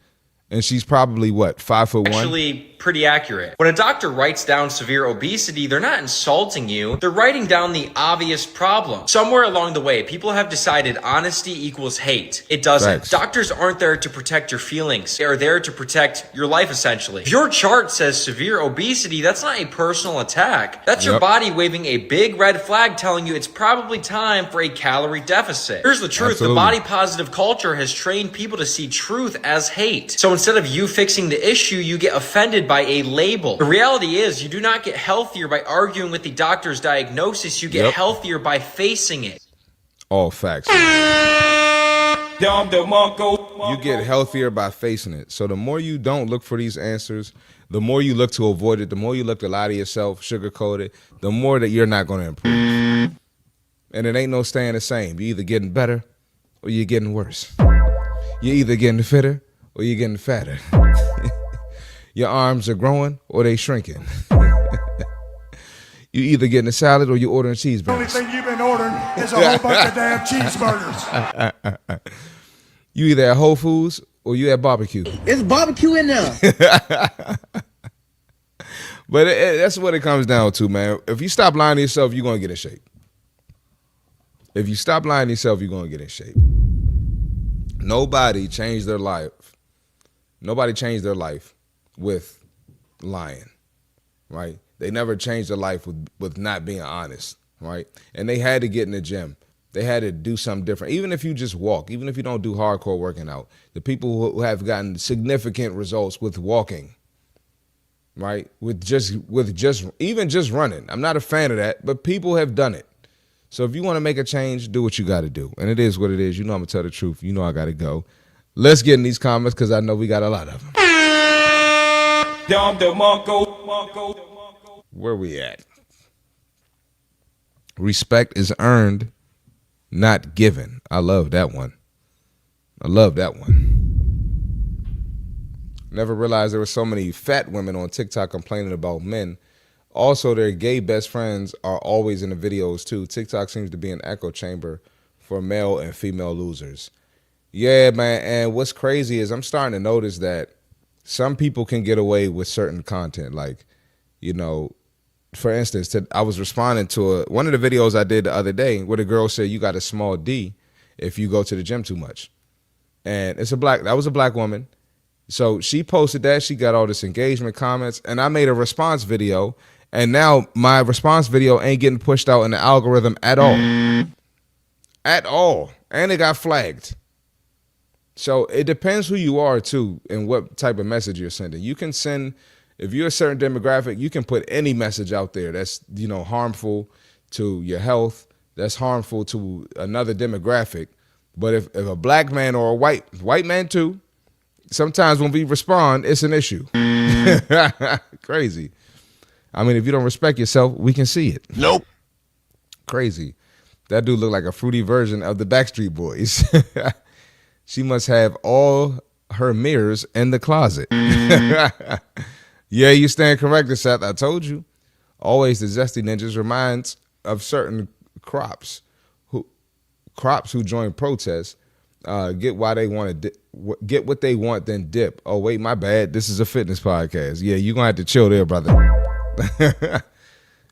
And she's probably, what, 5'1"? actually pretty accurate. When a doctor writes down severe obesity, they're not insulting you. They're writing down the obvious problem. Somewhere along the way, people have decided honesty equals hate. It doesn't. Facts. Doctors aren't there to protect your feelings. They are there to protect your life, essentially. If your chart says severe obesity, that's not a personal attack. That's your body waving a big red flag telling you it's probably time for a calorie deficit. Here's the truth. Absolutely. The body positive culture has trained people to see truth as hate. So instead of you fixing the issue, you get offended by a label. The reality is you do not get healthier by arguing with the doctor's diagnosis. You get healthier by facing it. All facts. You get healthier by facing it. So the more you don't look for these answers, the more you look to avoid it, the more you look to lie to yourself, sugarcoat it, the more that you're not going to improve. And it ain't no staying the same. You're either getting better or you're getting worse. You're either getting fitter or you're getting fatter. Your arms are growing or they shrinking. You either getting a salad or you ordering cheeseburgers. The only thing you've been ordering is a whole bunch of damn cheeseburgers. You either at Whole Foods or you at barbecue. It's barbecue in there. But that's what it comes down to, man. If you stop lying to yourself, you're going to get in shape. If you stop lying to yourself, you're going to get in shape. Nobody changed their life. Nobody changed their life with lying, right? They never changed their life with not being honest, right? And they had to get in the gym. They had to do something different. Even if you just walk, even if you don't do hardcore working out, the people who have gotten significant results with walking, right? With just even just running. I'm not a fan of that, but people have done it. So if you want to make a change, do what you got to do. And it is what it is. You know I'm going to tell the truth. You know I got to go. Let's get in these comments because I know we got a lot of them. Where we at? Respect is earned, not given. I love that one. Never realized there were so many fat women on TikTok complaining about men. Also, their gay best friends are always in the videos too. TikTok seems to be an echo chamber for male and female losers. Yeah, man. And what's crazy is I'm starting to notice that some people can get away with certain content. Like, you know, for instance, I was responding to one of the videos I did the other day where the girl said you got a small D if you go to the gym too much. And that was a black woman. So she posted that. She got all this engagement comments. And I made a response video. And now my response video ain't getting pushed out in the algorithm at all. At all. And it got flagged. So it depends who you are, too, and what type of message you're sending. You can send, if you're a certain demographic, you can put any message out there that's, you know, harmful to your health, that's harmful to another demographic. But if a black man or a white man, too, sometimes when we respond, it's an issue. Crazy. I mean, if you don't respect yourself, we can see it. Nope. Crazy. That dude looked like a fruity version of the Backstreet Boys. She must have all her mirrors in the closet. Yeah, you stand corrected, Seth. I told you. Always the Zesty Ninjas reminds of certain crops who join protests, get what they want, then dip. Oh, wait, my bad. This is a fitness podcast. Yeah, you're going to have to chill there, brother.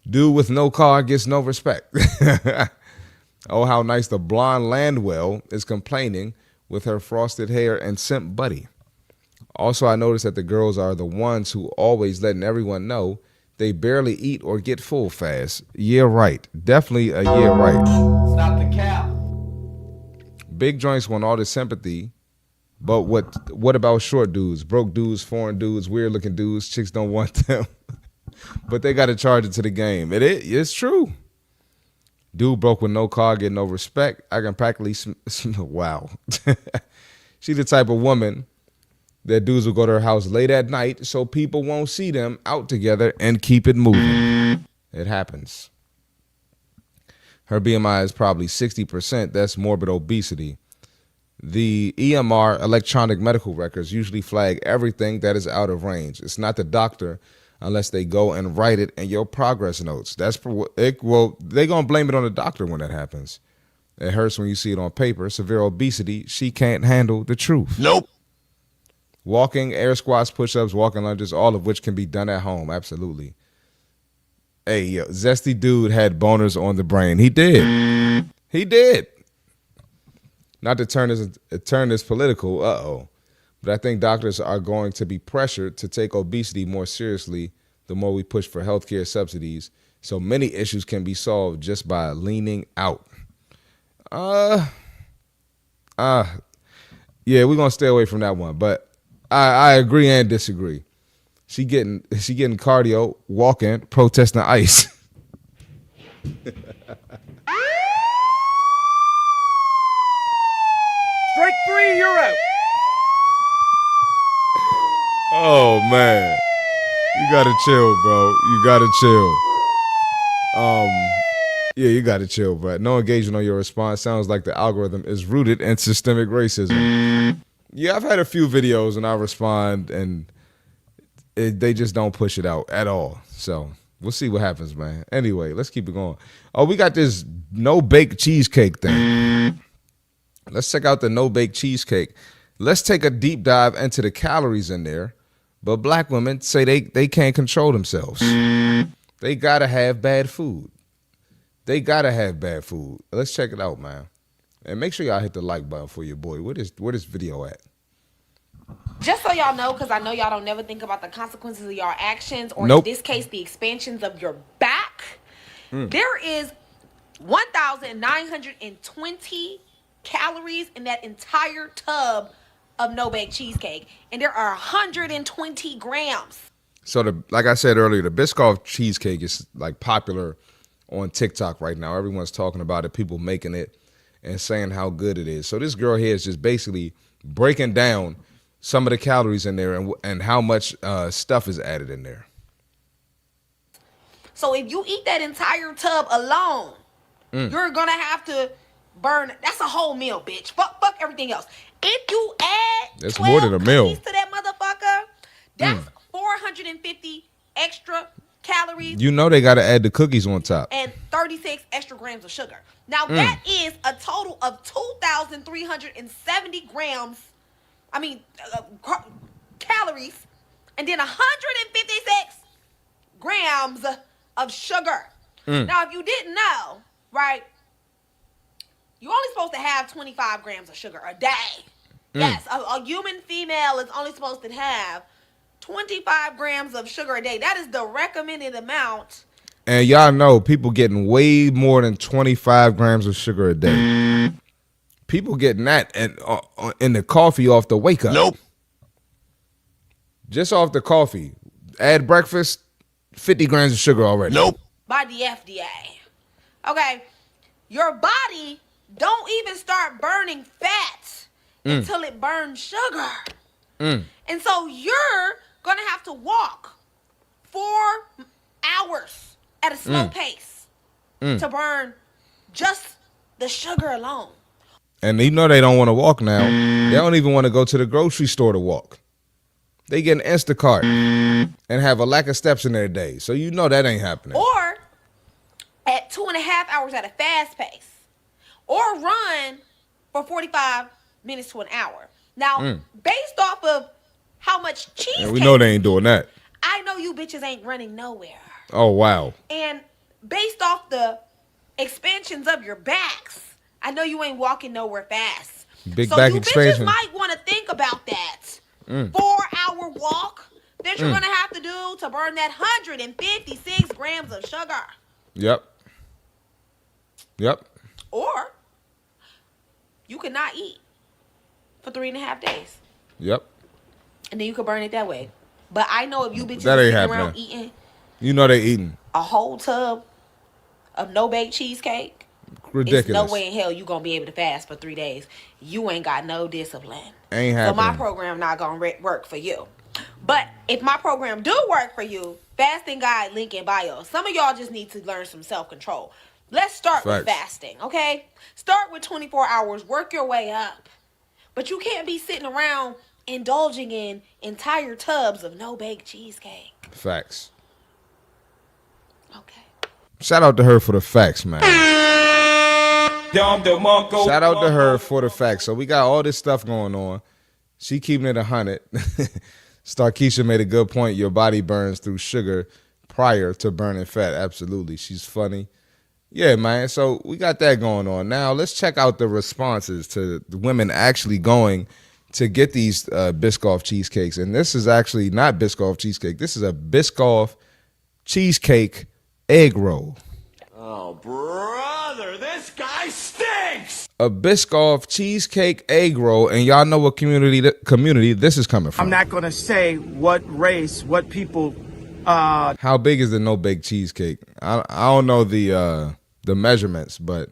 Dude with no car gets no respect. Oh, how nice the blonde Landwell is complaining with her frosted hair and simp buddy. Also, I noticed that the girls are the ones who always letting everyone know they barely eat or get full fast. Yeah, right. Definitely a yeah, right. Stop the cap. big joints want all the sympathy, but what about short dudes, broke dudes, foreign dudes, weird looking dudes? Chicks don't want them, but they got to charge it to the game. It's true. Dude broke with no car, get no respect. I can practically wow. She the type of woman that dudes will go to her house late at night so people won't see them out together and keep it moving. It happens. Her BMI is probably 60%. That's morbid obesity. The EMR, electronic medical records, usually flag everything that is out of range. It's not the doctor unless they go and write it in your progress notes. They're going to blame it on the doctor when that happens. It hurts when you see it on paper. Severe obesity, she can't handle the truth. Nope. Walking, air squats, push-ups, walking lunges, all of which can be done at home. Absolutely. Hey, yo, Zesty Dude had boners on the brain. He did. He did. Not to turn this political, but I think doctors are going to be pressured to take obesity more seriously the more we push for healthcare subsidies. So many issues can be solved just by leaning out. Yeah, we're gonna stay away from that one. But I agree and disagree. She getting cardio, walking, protesting ICE. Strike 3, you're out. Oh man, you gotta chill, bro. You gotta chill. Yeah, you gotta chill, bro. No engagement on your response. Sounds like the algorithm is rooted in systemic racism. Yeah, I've had a few videos and I respond and they just don't push it out at all. So we'll see what happens, man. Anyway, let's keep it going. Oh, we got this no-bake cheesecake thing. Let's check out the no-bake cheesecake. Let's take a deep dive into the calories in there. But black women say they can't control themselves. They gotta have bad food. They gotta have bad food. Let's check it out, man. And make sure y'all hit the like button for your boy. Where this video at? Just so y'all know, because I know y'all don't never think about the consequences of your actions, or Nope. in this case, the expansions of your back. There is 1,920 calories in that entire tub of no-bake cheesecake, and there are 120 grams. So like I said earlier, the Biscoff cheesecake is like popular on TikTok right now. Everyone's talking about it, people making it and saying how good it is. So this girl here is just basically breaking down some of the calories in there and how much stuff is added in there. So if you eat that entire tub alone, you're gonna have to burn. That's a whole meal, bitch. Fuck everything else. If you add That's more than a meal cookies to that motherfucker, that's 450 extra calories. You know they got to add the cookies on top. And 36 extra grams of sugar. Now that is a total of 2,370 grams. Calories, and then 156 grams of sugar. Now, if you didn't know, right, you're only supposed to have 25 grams of sugar a day. Yes, a human female is only supposed to have 25 grams of sugar a day. That is the recommended amount. And y'all know people getting way more than 25 grams of sugar a day. People getting that in the coffee off the wake up. Nope. Just off the coffee. Add breakfast, 50 grams of sugar already. Nope. By the FDA. Okay, your body don't even start burning fat until it burns sugar. And so you're going to have to walk 4 hours at a slow pace to burn just the sugar alone. And you know they don't want to walk now. They don't even want to go to the grocery store to walk. They get an Instacart and have a lack of steps in their day. So you know that ain't happening. Or at 2.5 hours at a fast pace. Or run for 45 minutes to an hour. Now, based off of how much cheesecake... And we know they ain't doing that. I know you bitches ain't running nowhere. Oh, wow. And based off the expansions of your backs, I know you ain't walking nowhere fast. Big back expansion. So you bitches might want to think about that. 4-hour walk that you're going to have to do to burn that 156 grams of sugar. Yep. Or you could not eat for 3.5 days. Yep. And then you could burn it that way. But I know if you bitches That are ain't sitting around happening. eating You know they eating. a whole tub of no-bake cheesecake, Ridiculous. there's no way in hell you gonna be able to fast for 3 days. You ain't got no discipline. Ain't So my happening. program not gonna work for you. But if my program do work for you, fasting guide link in bio. Some of y'all just need to learn some self-control. Let's start with Facts. fasting, okay? Start with 24 hours, work your way up. But you can't be sitting around indulging in entire tubs of no-bake cheesecake. Facts. Okay. Shout out to her for the facts, man. Shout out to her for the facts. So we got all this stuff going on. She keeping it 100. Starkeisha made a good point. Your body burns through sugar prior to burning fat. Absolutely. She's funny. Yeah, man. So we got that going on. Now let's check out the responses to the women actually going to get these Biscoff cheesecakes. And this is actually not Biscoff cheesecake. This is a Biscoff cheesecake egg roll. Oh, brother, this guy stinks! A Biscoff cheesecake egg roll, and y'all know what community this is coming from. I'm not going to say what race, what people. How big is the no-bake cheesecake? I don't know the measurements, but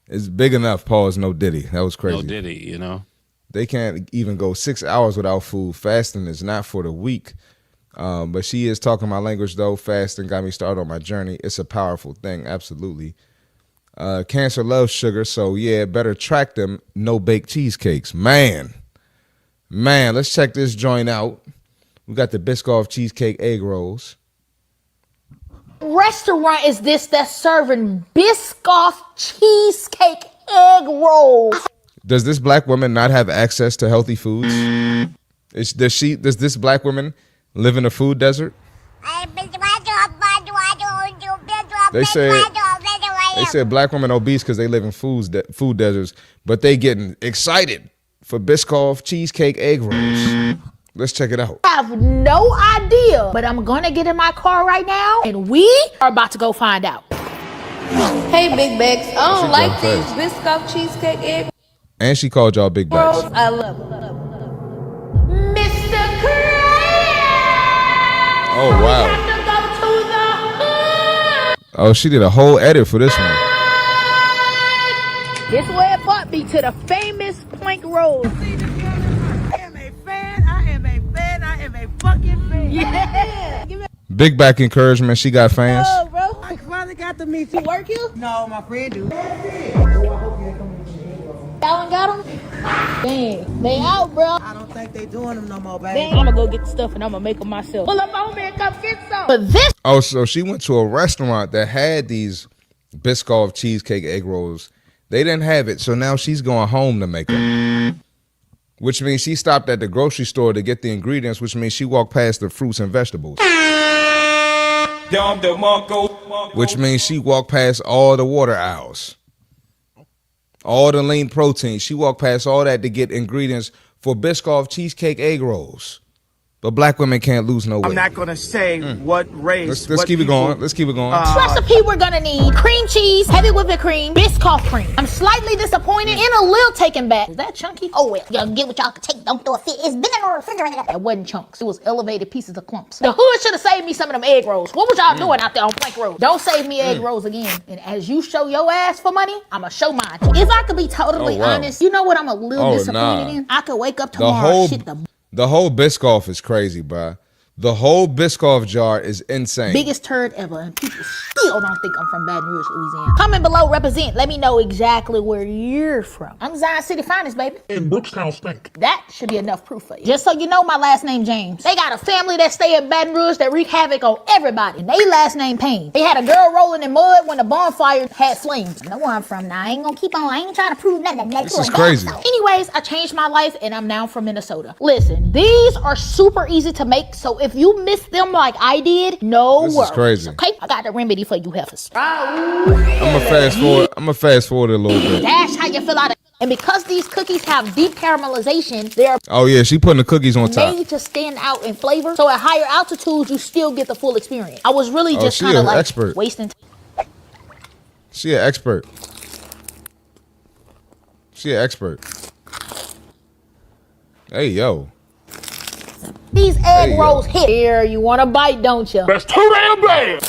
it's big enough. Pause. No Diddy. That was crazy. No Diddy, you know. They can't even go 6 hours without food. Fasting is not for the weak. But she is talking my language, though. Fasting got me started on my journey. It's a powerful thing, absolutely. Cancer loves sugar, so yeah, better track them no-bake cheesecakes. Man, let's check this joint out. We got the Biscoff cheesecake egg rolls. Restaurant is this that's serving Biscoff cheesecake egg rolls? Does this black woman not have access to healthy foods? Does this black woman live in a food desert? They said black women obese because they live in food deserts, but they getting excited for Biscoff cheesecake egg rolls. Let's check it out. I have no idea, but I'm gonna get in my car right now, and we are about to go find out. Hey, Big Bags. I don't like these fast. Biscoff cheesecake egg And she called y'all big rolls. bags. I love them. Mr. Creator! Oh, wow. We have to go to the hood! Oh, she did a whole edit for this one. This way it brought me to the famous plank roll. I am a fan. I am a fucking fan. Yeah. Big back encouragement. She got fans. Oh, bro. I finally got to meet You you. work you? No, my friend do. Y'all got them? Dang. They out, bro. I don't think they doing them no more, baby. Dang. I'm gonna go get the stuff and I'm gonna make them myself. Pull up on me and come get some. But this. Oh, so she went to a restaurant that had these Biscoff cheesecake egg rolls. They didn't have it, so now she's going home to make them. Which means she stopped at the grocery store to get the ingredients, which means she walked past the fruits and vegetables. Which means she walked past all the water aisles. All the lean protein. She walked past all that to get ingredients for Biscoff cheesecake egg rolls. But black women can't lose no weight. I'm not going to say what race. Let's keep it going. Let's keep it going. Recipe we're gonna need cream cheese, heavy whipping cream, Biscoff cream. I'm slightly disappointed and a little taken back. Was that chunky? Oh well, y'all get what y'all can take. Don't throw a fit. It's been in the refrigerator. That wasn't chunks. It was elevated pieces of clumps. The hood should have saved me some of them egg rolls. What was y'all doing out there on Plank Road? Don't save me egg rolls again. And as you show your ass for money, I'ma show mine. If I could be totally honest, you know what I'm a little disappointed in? I could wake up tomorrow The whole Biscoff is crazy, bruh. The whole Biscoff jar is insane. biggest turd ever, and people still don't think I'm from Baton Rouge, Louisiana. Comment below, represent. Let me know exactly where you're from. I'm Zion City finest, baby. In Brookstown stink. That should be enough proof for you. Just so you know, my last name James. They got a family that stay in Baton Rouge that wreak havoc on everybody, and they last name Payne. They had a girl rolling in mud when the bonfire had flames. I know where I'm from now. I ain't gonna keep on. I ain't trying to prove nothing. This is crazy. Anyways, I changed my life, and I'm now from Minnesota. Listen, these are super easy to make, so if you miss them like I did, no worries. This is crazy. Okay, I got the remedy for you heifers. I'm gonna fast forward a little bit. That's how you fill out it. And because these cookies have deep caramelization, they're Oh yeah, she putting the cookies on top. made to stand out in flavor. So at higher altitudes, you still get the full experience. I was really just she kind of an like expert. wasting time. She an expert. She an expert. Hey, yo. These egg rolls here. You want a bite, don't you? That's too damn bad.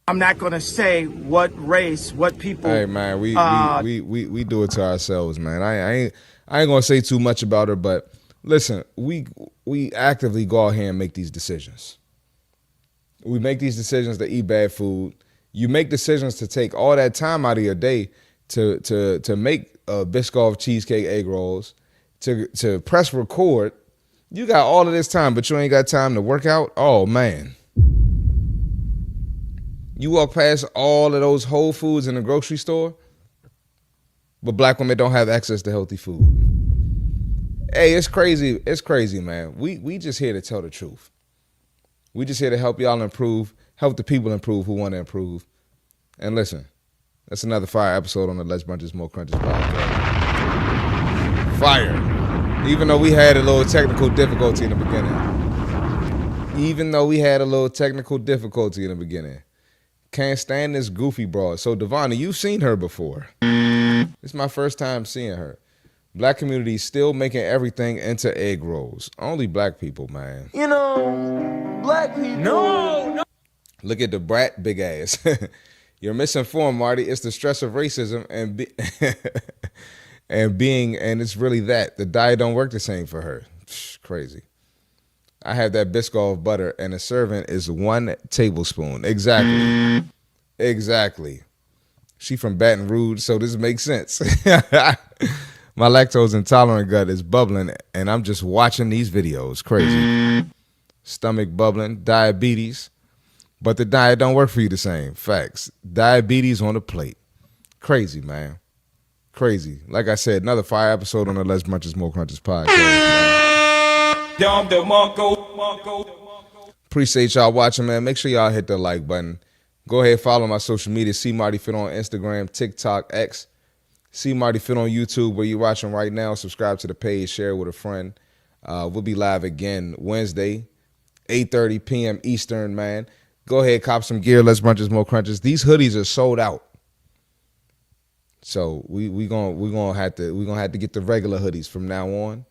I'm not gonna say what race, what people. Hey man, we do it to ourselves, man. I ain't gonna say too much about her, but listen, we actively go out here and make these decisions. We make these decisions to eat bad food. You make decisions to take all that time out of your day to make Biscoff cheesecake egg rolls, to press record. You got all of this time, but you ain't got time to work out. Oh man. You walk past all of those Whole Foods in the grocery store, but black women don't have access to healthy food. Hey, it's crazy. It's crazy, man. We just here to tell the truth. We just here to help y'all improve, help the people improve who want to improve. And listen, that's another fire episode on the Less Brunches, More Crunches podcast. Fire. Even though we had a little technical difficulty in the beginning. Can't stand this goofy broad. So, Devonna, you've seen her before. It's my first time seeing her. Black community still making everything into egg rolls. Only black people, man. You know, black people. No. Look at the brat big ass. You're misinformed, Marty. It's the stress of racism and it's really that. The diet don't work the same for her. Crazy. I have that Biscoff butter, and a serving is 1 tablespoon. Exactly. She from Baton Rouge, so this makes sense. My lactose intolerant gut is bubbling, and I'm just watching these videos. Crazy. Stomach bubbling, diabetes. But the diet don't work for you the same. Facts. Diabetes on the plate. Crazy, man. Crazy. Like I said, another fire episode on the Less Brunches, More Crunches podcast, man. Appreciate y'all watching, man. Make sure y'all hit the like button. Go ahead, follow my social media. CMartyFit on Instagram, TikTok, X. CMartyFit on YouTube, where you're watching right now. Subscribe to the page. Share it with a friend. We'll be live again Wednesday, 8:30 p.m. Eastern, man. Go ahead, cop some gear. Less Brunches, More Crunches. These hoodies are sold out. So we gonna have to get the regular hoodies from now on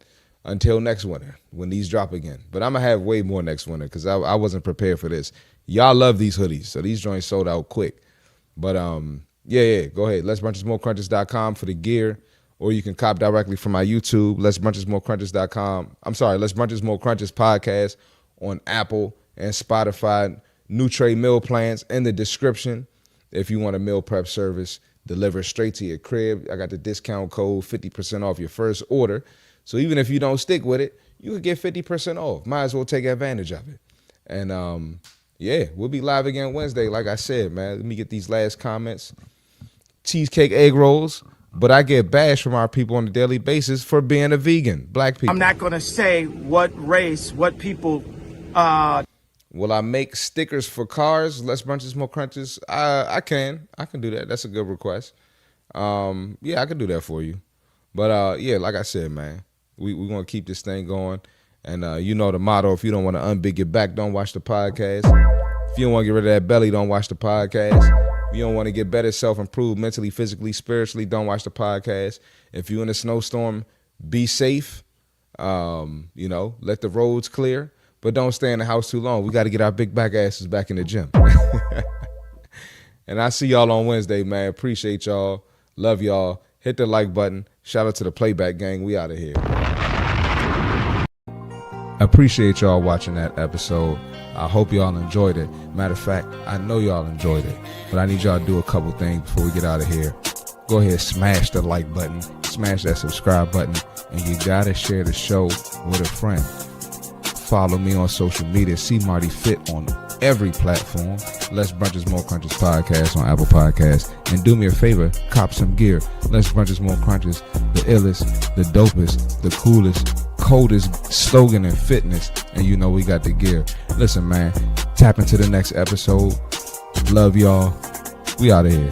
until next winter when these drop again. But I'm gonna have way more next winter because I wasn't prepared for this. Y'all love these hoodies, so these joints sold out quick. But yeah, go ahead. LessBrunchesMoreCrunches.com for the gear, or you can cop directly from my YouTube. LessBrunchesMoreCrunches.com. I'm sorry, Less Brunches, More Crunches podcast on Apple and Spotify. New tray meal plans in the description. If you want a meal prep service delivered straight to your crib, I got the discount code 50% off your first order. So even if you don't stick with it, you could get 50% off. Might as well take advantage of it. And yeah, we'll be live again Wednesday. Like I said, man, let me get these last comments. Cheesecake egg rolls, but I get bashed from our people on a daily basis for being a vegan. Black people. I'm not gonna say what race, what people. Will I make stickers for cars? Less Brunches, More Crunches. I can do that. That's a good request. Yeah, I can do that for you. But yeah, like I said, man, we're gonna keep this thing going. And you know the motto: if you don't want to unbig your back, don't watch the podcast. If you don't want to get rid of that belly, don't watch the podcast. If you don't want to get better, self-improve mentally, physically, spiritually, don't watch the podcast. If you're in a snowstorm, be safe. You know, let the roads clear, but don't stay in the house too long. We got to get our big back asses back in the gym. And I see y'all on Wednesday, man. Appreciate y'all. Love y'all. Hit the like button. Shout out to the Playback Gang. We out of here. I appreciate y'all watching that episode. I hope y'all enjoyed it. Matter of fact, I know y'all enjoyed it, but I need y'all to do a couple things before we get out of here. Go ahead, smash the like button, smash that subscribe button, and you gotta share the show with a friend. Follow me on social media, CMartyFit on every platform. Less Brunches, More Crunches podcast on Apple Podcasts. And do me a favor, cop some gear. Less Brunches, More Crunches, the illest, the dopest, the coolest, coldest slogan in fitness. And you know we got the gear. Listen, man, tap into the next episode. Love y'all. We out of here.